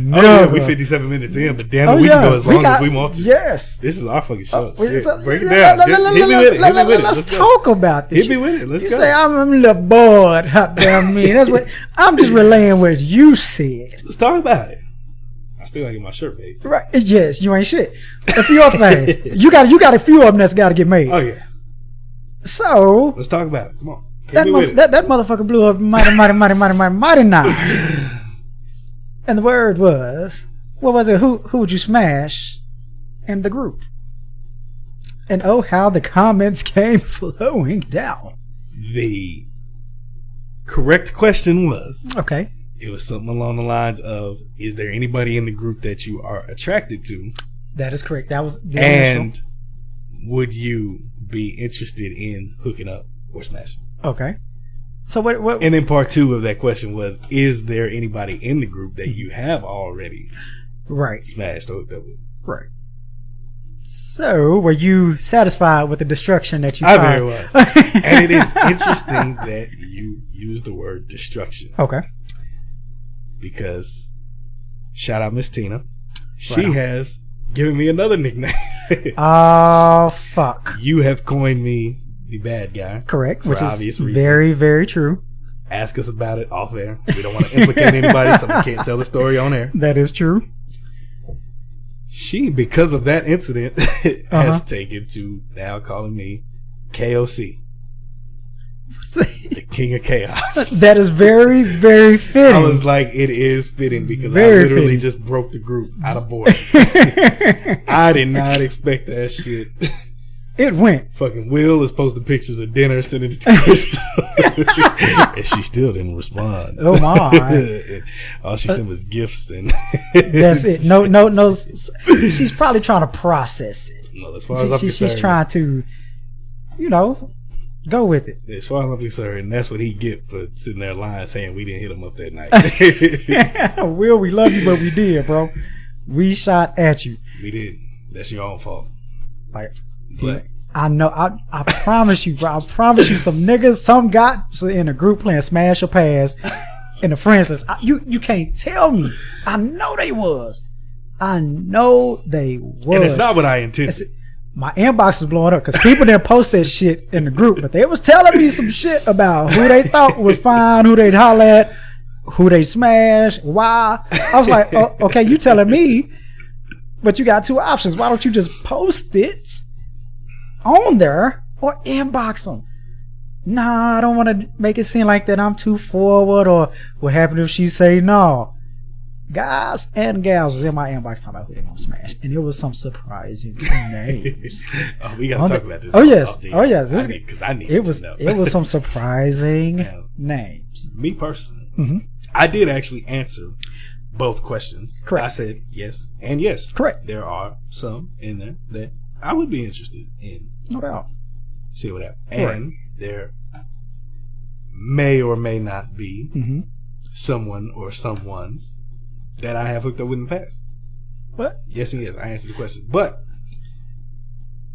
No, yeah, we 57 minutes in, but damn it, we can go as long as we want to. Yes. This is our fucking show. Break it down. Hit me with it. Let's talk about this. Hit me with it. Let's go. You say I'm a little bored. Hot damn me. That's what I'm just relaying what you said. Let's talk about it. I still gotta get my shirt made. Right. Yes, you ain't shit. A few other things. You got a few of them that's got to get made. Oh yeah. So let's talk about it. Come on. That motherfucker blew up mighty nice. And the word was, what was it? Who would you smash in the group? And oh, how the comments came flowing down. The correct question was, okay, it was something along the lines of, is there anybody in the group that you are attracted to? That is correct. That was the and initial. Would you be interested in hooking up or smashing? Okay. So what? And then part 2 of that question was, is there anybody in the group that you have already smashed or hooked up with? Right. So were you satisfied with the destruction that you I very was. And it is interesting that you use the word destruction. Okay. Because shout out Miss Tina. She has given me another nickname. Oh, fuck. You have coined me the bad guy. Correct, which is reasons. Very, very true. Ask us about it off air. We don't want to implicate anybody, so we can't tell the story on air. That is true. She, because of that incident, has taken to now calling me KOC. The King of Chaos. That is very, very fitting. I was like, it is fitting because I literally just broke the group out of board. I did not expect that shit. It went. Fucking Will is posting pictures of dinner, sending it to Crystal. And she still didn't respond. Oh my. And all she sent was gifts and that's it. No. She's probably trying to process it. No, as far as I'm concerned, she's trying to, go with it. As far as I'm concerned, and that's what he get for sitting there lying, saying we didn't hit him up that night. Will, we love you, but we did, bro. We shot at you. We did. That's your own fault. Like, but I know. I promise you, bro. I promise you, some niggas, some got in a group playing Smash or Pass in the friends list. You can't tell me. I know they was. And it's not what I intended. my inbox was blowing up because people didn't post that shit in the group, but they was telling me some shit about who they thought was fine, who they'd holler at, who they smash, why. I was like, oh, okay, you telling me, but you got two options. Why don't you just post it on there or inbox them? Nah, I don't want to make it seem like that I'm too forward, or what happened if she say no. Guys and gals was in my inbox talking about who they gonna smash, and it was some surprising names. Oh, we gotta talk about this. Oh yes, because I need to know. It was some surprising names. Me personally, I did actually answer both questions. Correct. I said yes and yes. Correct. There are some in there that I would be interested in. No doubt. See what happens, and there may or may not be someone or someone's that I have hooked up with in the past. What? Yes and yes. I answered the question. But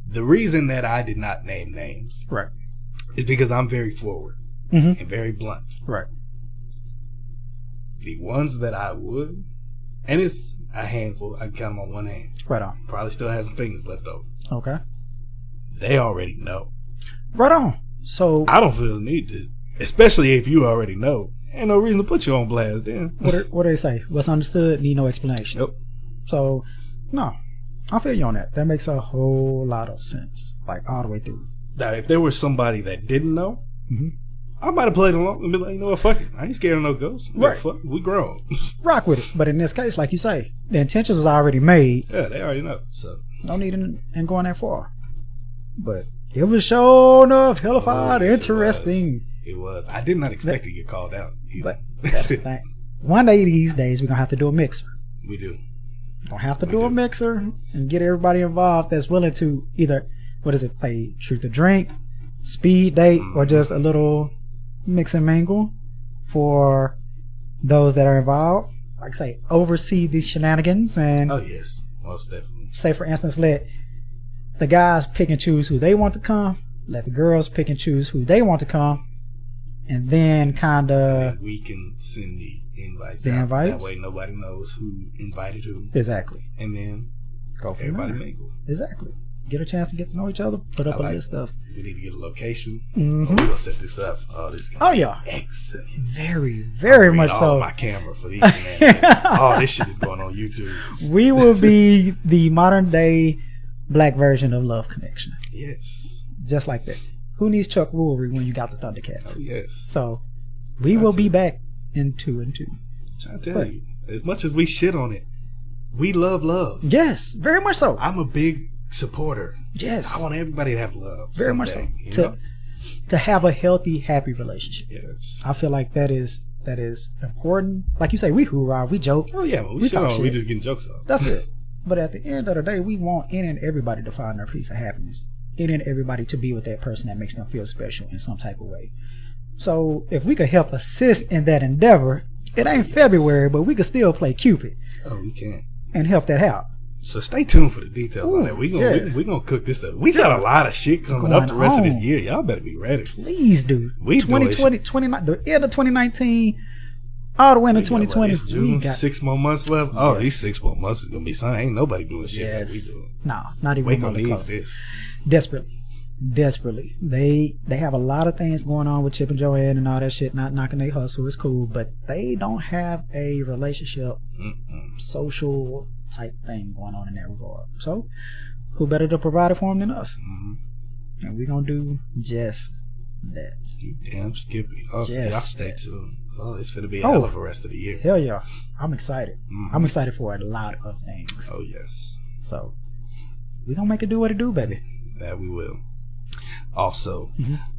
the reason that I did not name names is because I'm very forward and very blunt. Right. The ones that I would, and it's a handful, I can count them on one hand. Right on. Probably still has some fingers left over. Okay. They already know. Right on. So I don't feel the need to, especially if you already know. Ain't no reason to put you on blast then. What do they say? What's understood need no explanation. Yep. So, no, I feel you on that. That makes a whole lot of sense, like all the way through. Now, if there was somebody that didn't know, I might have played along and be like, you know what, fuck it. I ain't scared of no ghosts. Right. Fuck it. We grown. Rock with it. But in this case, like you say, the intentions is already made. Yeah, they already know. So no need in going that far. But it was sure enough hellified, interesting. It was. I did not expect to get called out. But that's the thing. One day these days, we're going to have to do a mixer. We do. We're going to have to do a mixer and get everybody involved that's willing to either, play Truth or Drink, Speed Date, or just a little mix and mingle for those that are involved. Like I say, oversee these shenanigans and... Oh, yes. Most definitely. Say, for instance, let the guys pick and choose who they want to come. Let the girls pick and choose who they want to come. And then kind of... We can send the invites out. That way nobody knows who invited who. Exactly. And then go for everybody mingle. Exactly. Get a chance to get to know each other. Put up a list of... We need to get a location. We're going to set this up. Oh, this is going to be excellent. Very, very much so. My camera for these. Oh, this shit is going on YouTube. We will be the modern day black version of Love Connection. Yes. Just like that. Who needs Chuck Woolery when you got the Thundercats? Oh, yes. So, we will be back in 2 and 2. I'm trying to tell you, as much as we shit on it, we love love. Yes, very much so. I'm a big supporter. Yes. I want everybody to have love. Very much so. To have a healthy, happy relationship. Yes. I feel like that is important. Like you say, we hoorah, we joke. Oh, yeah, we talk shit. We just getting jokes off. That's it. But at the end of the day, we want any and everybody to find their piece of happiness. Any and everybody to be with that person that makes them feel special in some type of way. So if we could help assist in that endeavor, it ain't February, but we could still play Cupid. Oh, we can. And help that out. So stay tuned for the details on that. We're gonna cook this up. We got a lot of shit coming up the rest of this year. Y'all better be ready. Please do. 2020, the end of 2019, all the way into 2020. June, we got 6 more months left. Oh, these 6 more months is gonna be something. Ain't nobody doing shit like we doing. No, not even remotely close. This. Desperately. They have a lot of things going on with Chip and Joanne and all that shit. Not knocking their hustle, it's cool, but they don't have a relationship, social type thing going on in that regard. So, who better to provide it for them than us? And we're gonna do just that. You damn Skippy. Oh, y'all stay tuned. Oh, it's gonna be a hell of a rest of the year. Hell yeah. I'm excited. I'm excited for a lot of things. Oh yes. So we gonna make it do what it do, baby. That we will. Also,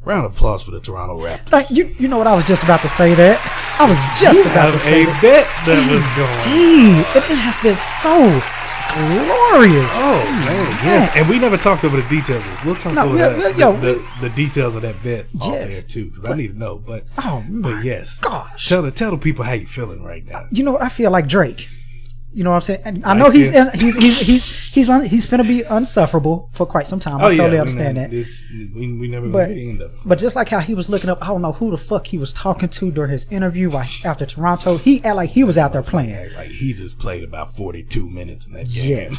round of applause for the Toronto Raptors. You know what, I was just about to say that. I was just about to say that. Bet that was going. It has been so glorious. Oh man, yes. And we never talked over the details. We'll talk over the details of that bet off air too, because I need to know. But yes, gosh, tell the people how you feeling right now. You know what, I feel like Drake. You know what I'm saying? And I know he's finna be unsufferable for quite some time. I totally understand that. We never gonna get the end of it. But just like how he was looking up, I don't know who the fuck he was talking to during his interview after Toronto. He act like he was out there playing. Like he just played about 42 minutes in that game.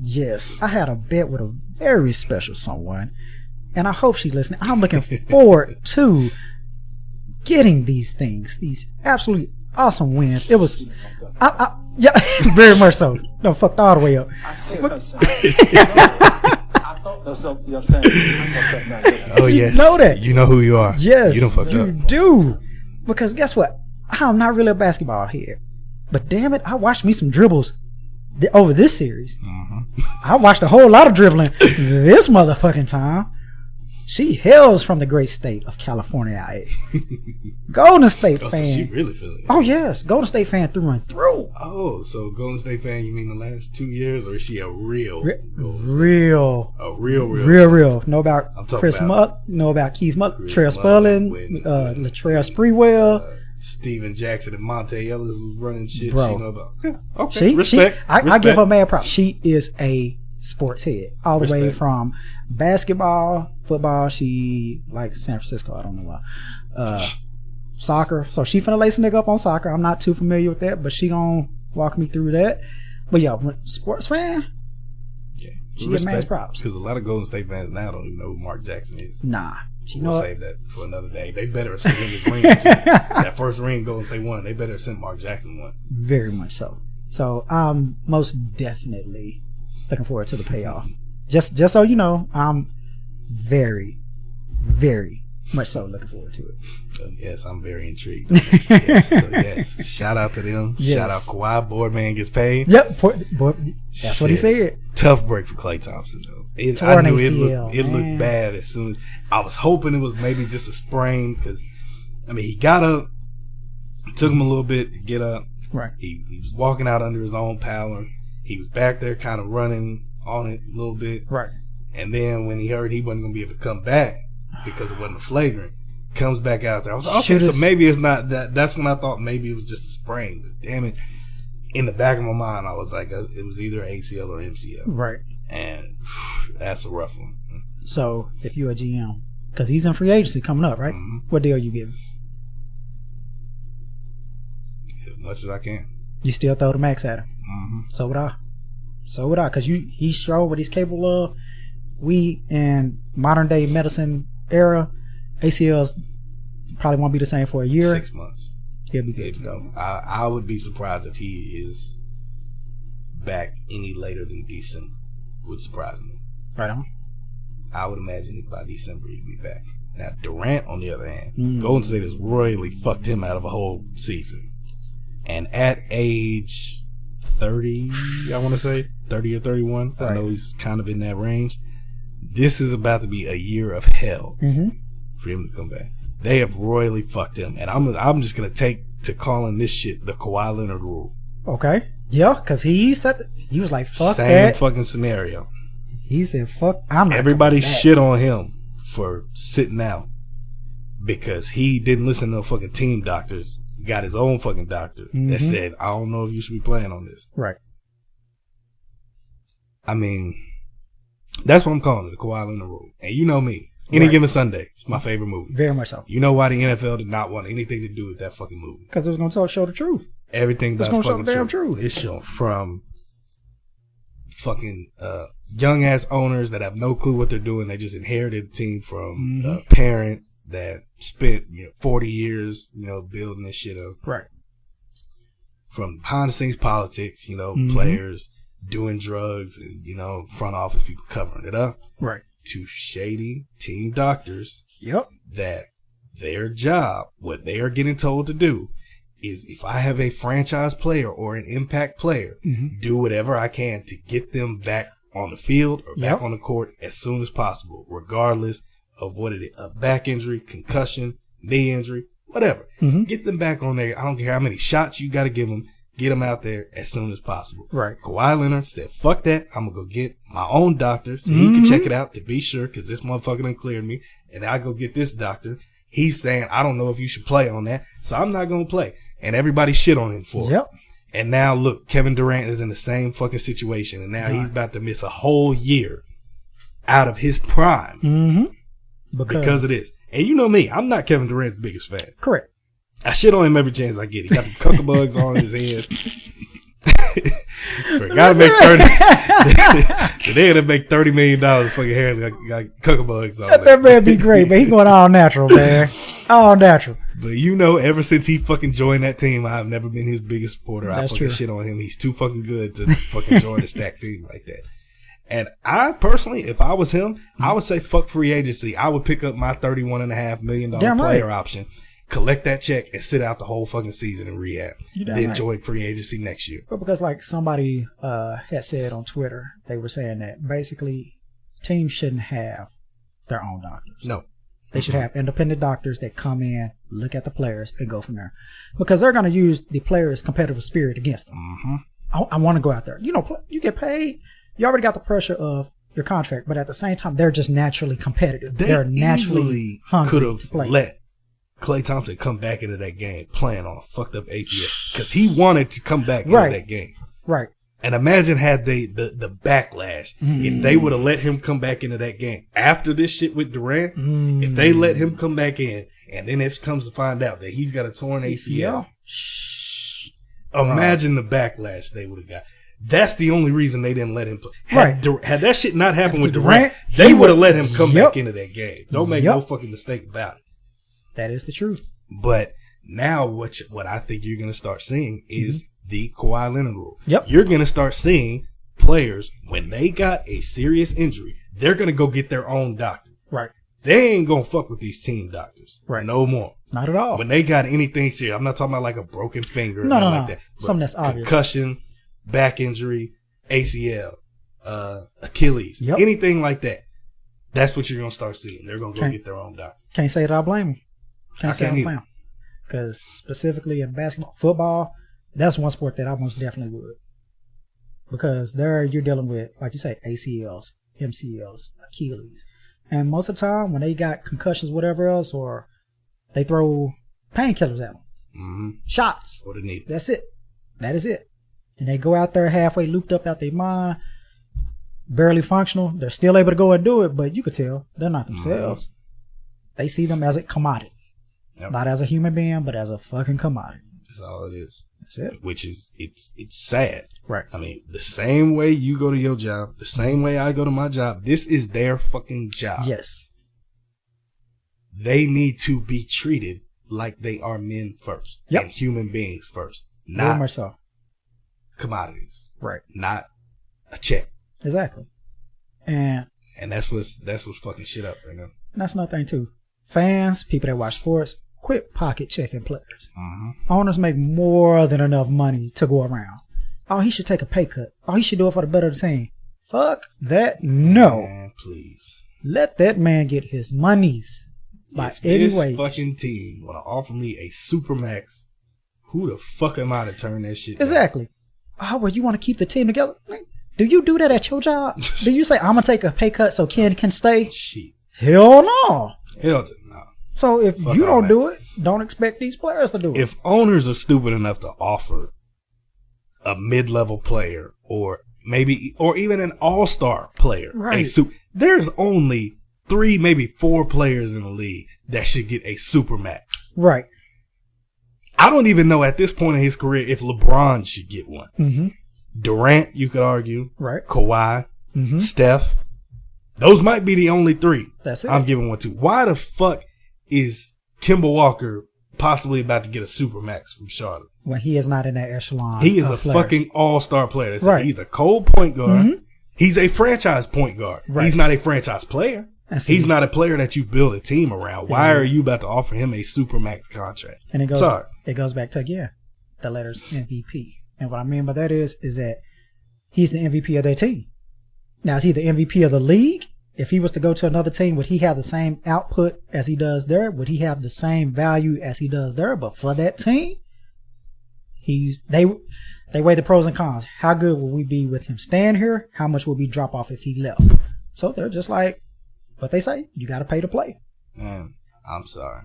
Yes, I had a bet with a very special someone, and I hope she's listening. I'm looking forward to getting these things, these absolutely awesome wins. It was, yeah, very much so. No, fucked all the way up. Oh yes, you know that. You know who you are. Yes, you don't fucked up. You do, because guess what? I'm not really a basketball head, but damn it, I watched me some dribbles over this series. I watched a whole lot of dribbling this motherfucking time. She hails from the great state of California. Golden State fan. So she really feel it. Oh yes, Golden State fan through and through. Oh, so Golden State fan? You mean the last 2 years, or is she a real Golden State? Real. A real. Know about Chris Mudd. Know about Keith Mudd. Trail Spurling. Latrell Sprewell. Steven Jackson and Monte Ellis was running shit. Bro. She know about. Yeah, okay. Respect. I give her mad props. She is a sports head, all the way from basketball, football. She like San Francisco. I don't know why. Soccer. So she finna lace a nigga up on soccer. I'm not too familiar with that, but she gonna walk me through that. But yeah, sports fan. Yeah, she get mad props because a lot of Golden State fans now don't even know who Mark Jackson is. Nah. We'll save that for another day. They better have sent him his ring. That first ring Golden State won. They better have sent Mark Jackson one. Very much so. So I'm most definitely looking forward to the payoff. Just so you know, I'm very, very much so looking forward to it. Yes, I'm very intrigued. Yes. Shout out to them. Yes. Shout out Kawhi. Boardman gets paid. Yep. That's what he said. Tough break for Klay Thompson though. Torn I knew ACL, it looked bad as soon as I was hoping it was maybe just a sprain because I mean he got up. It took him a little bit to get up. Right. He was walking out under his own power. He was back there kind of running on it a little bit. Right. And then when he heard he wasn't going to be able to come back because it wasn't a flagrant, comes back out there. I was like, okay, so maybe it's not that. That's when I thought maybe it was just a sprain. But damn it. In the back of my mind, I was like, it was either ACL or MCL. Right. And that's a rough one. So if you're a GM, because he's in free agency coming up, right? Mm-hmm. What deal you giving? As much as I can. You still throw the max at him. Mm-hmm. So would I. Because he's showed what he's capable of. We in modern day medicine era, ACLs probably won't be the same for a year. 6 months. He'll be good to go. I would be surprised if he is back any later than December. Would surprise me. Right on. I would imagine by December he'd be back. Now Durant, on the other hand, Golden State has royally fucked him out of a whole season. And at age 30, I want to say 30 or 31, right. I know he's kind of in that range. This is about to be a year of hell for him to come back. They have royally fucked him, and I'm just gonna take to calling this shit the Kawhi Leonard rule. Okay. Yeah, because he was like, fuck Same that. fucking scenario. He said, fuck, I'm not. Everybody shit on him for sitting out because he didn't listen to no fucking team doctors. Got his own fucking doctor that said, I don't know if you should be playing on this. Right. I mean, that's what I'm calling it, the Kawhi Leonard rule. And you know me. Any Given Sunday. It's my favorite movie. Very much so. You know why the NFL did not want anything to do with that fucking movie? Because it was going to show the truth. Everything about fucking damn truth. It's shown from fucking young ass owners that have no clue what they're doing. They just inherited the team from a parent that spent 40 years building this shit up. Right. From behind the scenes politics, players doing drugs and front office people covering it up. Right. To shady team doctors. Yep. That their job, what they are getting told to do, is if I have a franchise player or an impact player, do whatever I can to get them back on the field or back on the court as soon as possible, regardless of what it is, a back injury, concussion, knee injury, whatever. Get them back on there. I don't care how many shots you got to give them. Get them out there as soon as possible. Right. Kawhi Leonard said, fuck that. I'm going to go get my own doctor so he can check it out to be sure because this motherfucker done cleared me. And I go get this doctor. He's saying, I don't know if you should play on that, so I'm not going to play. And everybody shit on him for it. And now, look, Kevin Durant is in the same fucking situation. And now he's about to miss a whole year out of his prime because of this. And you know me, I'm not Kevin Durant's biggest fan. Correct. I shit on him every chance I get. He got the cuckabugs on his head. Gotta make 30. They're gonna make $30 million fucking hair like cuckabugs on Let that man be great, man. He going all natural, man. All natural. But you know, ever since he fucking joined that team, I've never been his biggest supporter. I That's fucking true. shit on him. He's too fucking good to fucking join a stacked team like that. And I personally, if I was him, I would say fuck free agency. I would pick up my $31.5 million player option, collect that check, and sit out the whole fucking season in rehab. Then join free agency next year. But because like somebody had said on Twitter, they were saying that basically teams shouldn't have their own doctors. No. They should have independent doctors that come in, look at the players, and go from there. Because they're going to use the players' competitive spirit against them. Mm-hmm. I want to go out there. You know, you get paid. You already got the pressure of your contract, but at the same time, they're just naturally competitive. They're naturally hungry. Could have let Klay Thompson come back into that game playing on a fucked up ACL because he wanted to come back into that game. Right. And imagine had the backlash if they would have let him come back into that game after this shit with Durant. If they let him come back in, and then it comes to find out that he's got a torn ACL, imagine the backlash they would have got. That's the only reason they didn't let him play. Had that shit not happened with Durant, they would have let him come back into that game. Don't make no fucking mistake about it. That is the truth. But now what I think you're going to start seeing is the Kawhi Leonard rule. Yep. You're going to start seeing players, when they got a serious injury, they're going to go get their own doctor. Right. They ain't going to fuck with these team doctors. Right. No more. Not at all. When they got anything serious, I'm not talking about like a broken finger or no. like that. Something that's obvious. Concussion, back injury, ACL, Achilles, anything like that. That's what you're going to start seeing. They're going to go get their own doctor. Can't say that I blame them. Can't say I don't blame them. Because specifically in basketball, football, that's one sport that I most definitely would. Because there you're dealing with, like you say, ACLs, MCLs, Achilles. And most of the time when they got concussions, whatever else, or they throw painkillers at them. Shots. What they need. That's it. That is it. And they go out there halfway looped up out their mind, barely functional. They're still able to go and do it, but you could tell they're not themselves. They see them as a commodity. Not as a human being, but as a fucking commodity. That's all it is. That's it. Which is, it's sad. Right. I mean, the same way you go to your job, the same way I go to my job, this is their fucking job. Yes. They need to be treated like they are men first. And human beings first. Not more so. Commodities. Right. Not a check. Exactly. And that's what's fucking shit up right now. That's another thing too. Fans, people that watch sports, quit pocket checking players. Owners make more than enough money to go around. Oh, he should take a pay cut. Oh, he should do it for the better of the team. Fuck that. No. Man, please. Let that man get his monies. By any way. This fucking team want to offer me a supermax, who the fuck am I to turn that shit down? Exactly. Oh, well, you want to keep the team together? Do you do that at your job? Do you say, I'm going to take a pay cut so Ken can stay? Shit. Hell no. Hell no. So if you don't do it, don't expect these players to do it. If owners are stupid enough to offer a mid-level player or even an all-star player, there's only 3, maybe 4 players in the league that should get a supermax. Right. I don't even know at this point in his career if LeBron should get one. Durant, you could argue. Right. Kawhi, Steph. Those might be the only 3. That's it. I'm giving one to. Why the fuck is Kemba Walker possibly about to get a supermax from Charlotte? When he is not in that echelon. He is a players. fucking all-star player. Right. He's a cold point guard. He's a franchise point guard. Right. He's not a franchise player. He's not a player that you build a team around. Why are you about to offer him a supermax contract? And it goes back to, the letters MVP. And what I mean by that is that he's the MVP of their team. Now, is he the MVP of the league? If he was to go to another team, would he have the same output as he does there? Would he have the same value as he does there? But for that team, they weigh the pros and cons. How good will we be with him staying here? How much will we drop off if he left? So they're just like what they say. You got to pay to play. Man, I'm sorry.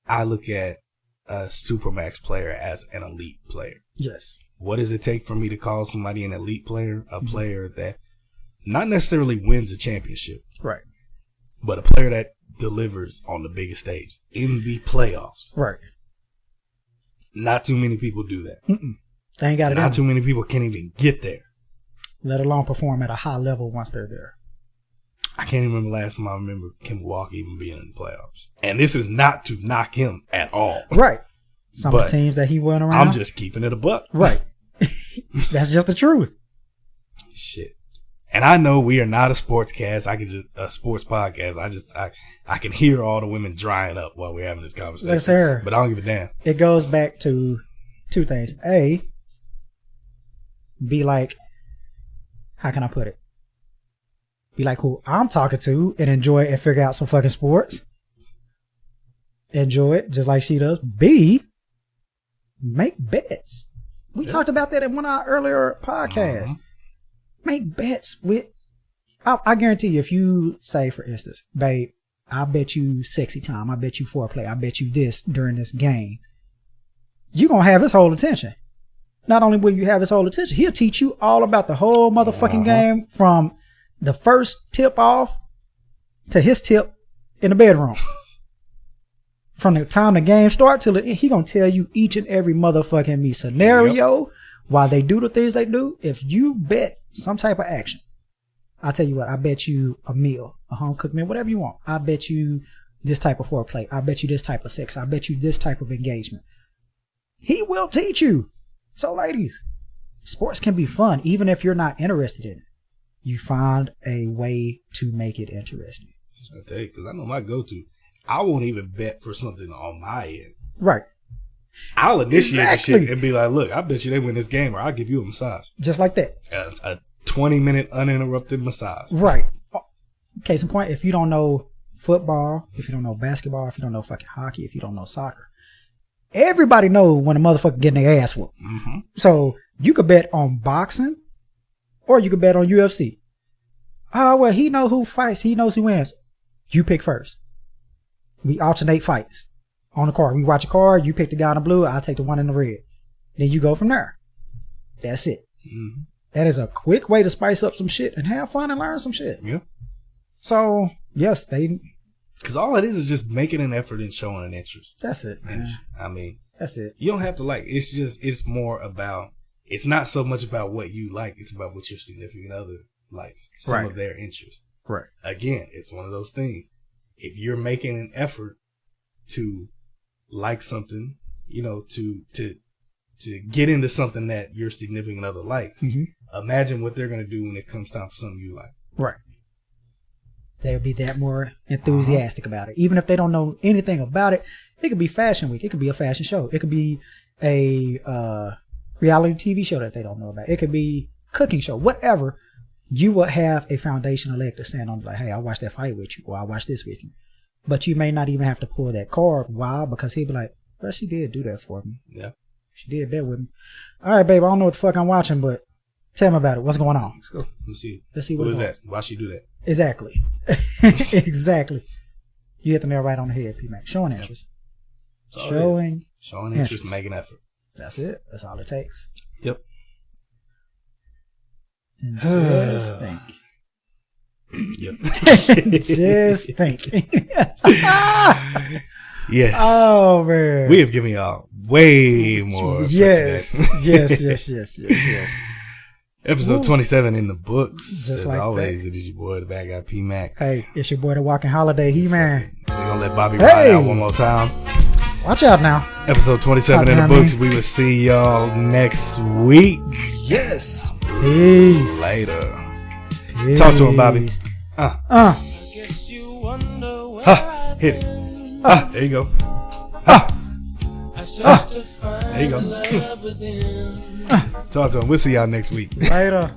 I look at a supermax player as an elite player. Yes. What does it take for me to call somebody an elite player? A player that not necessarily wins a championship. Right. But a player that delivers on the biggest stage in the playoffs. Right. Not too many people do that. They ain't got it. Not too many people can even get there. Let alone perform at a high level once they're there. I can't even remember the last time I remember Kemba Walker even being in the playoffs. And this is not to knock him at all. Right. Some of the teams that he went around. I'm just keeping it a buck. Right. That's just the truth. Shit. And I know we are not a sports cast. A sports podcast. I can hear all the women drying up while we're having this conversation. Let's hear. But I don't give a damn. It goes back to two things. A, be like, how can I put it? Be like who I'm talking to and enjoy it and figure out some fucking sports. Enjoy it just like she does. B, make bets. We talked about that in one of our earlier podcasts. Make bets with, I guarantee you, if you say, for instance, babe, I bet you sexy time, I bet you foreplay, I bet you this during this game, you're going to have his whole attention. Not only will you have his whole attention, he'll teach you all about the whole motherfucking game from the first tip off to his tip in the bedroom. From the time the game starts till he gonna tell you each and every motherfucking me scenario, why they do the things they do. If you bet some type of action, I'll tell you what, I bet you a meal, a home cooked meal, whatever you want. I bet you this type of foreplay. I bet you this type of sex. I bet you this type of engagement. He will teach you. So ladies, sports can be fun even if you're not interested in it. You find a way to make it interesting. I tell you, because I know my go-to. I won't even bet for something on my end. Right. I'll initiate the shit and be like, look, I bet you they win this game or I'll give you a massage. Just like that. A 20-minute uninterrupted massage. Right. Case in point, if you don't know football, if you don't know basketball, if you don't know fucking hockey, if you don't know soccer, everybody know when a motherfucker getting their ass whooped. So you could bet on boxing or you could bet on UFC. Oh, well, he know who fights. He knows who wins. You pick first. We alternate fights on the card. We watch a card. You pick the guy in the blue. I'll take the one in the red. Then you go from there. That's it. That is a quick way to spice up some shit and have fun and learn some shit. Yeah. So, yes, because all it is just making an effort and showing an interest. That's it, man. I mean, that's it. You don't have to like. It's more about. It's not so much about what you like. It's about what your significant other likes. Some of their interests. Right. Again, it's one of those things. If you're making an effort to like something, to get into something that your significant other likes, imagine what they're going to do when it comes time for something you like. Right. They'll be that more enthusiastic about it. Even if they don't know anything about it, it could be fashion week. It could be a fashion show. It could be a reality TV show that they don't know about. It could be cooking show, whatever. You will have a foundational leg to stand on. Like, hey, I watched that fight with you, or I watched this with you. But you may not even have to pull that card. Why? Because he'll be like, well, she did do that for me. Yeah. She did bet with me. All right, babe, I don't know what the fuck I'm watching, but tell me about it. What's going on? Let's go. Let's see. What is that? Why she do that? Exactly. Exactly. You hit the nail right on the head, P-Mac. Showing interest. Showing interest, making effort. That's it. That's all it takes. Yep. And just think. Yep. Just think. Yes. Oh, man. We have given y'all way more. Yes. Yes. Episode 27 in the books. Just as like always, that. it is your boy, the bad guy P-Mac. Hey, it's your boy, the Walking Holiday He-Man. We're going to let Bobby ride out one more time. Watch out now. Episode 27 in the books. We will see y'all next week. Yes. Peace. Later. Peace. Talk to him, Bobby. Hit it. There you go. There you go. Talk to him. We'll see y'all next week. Later.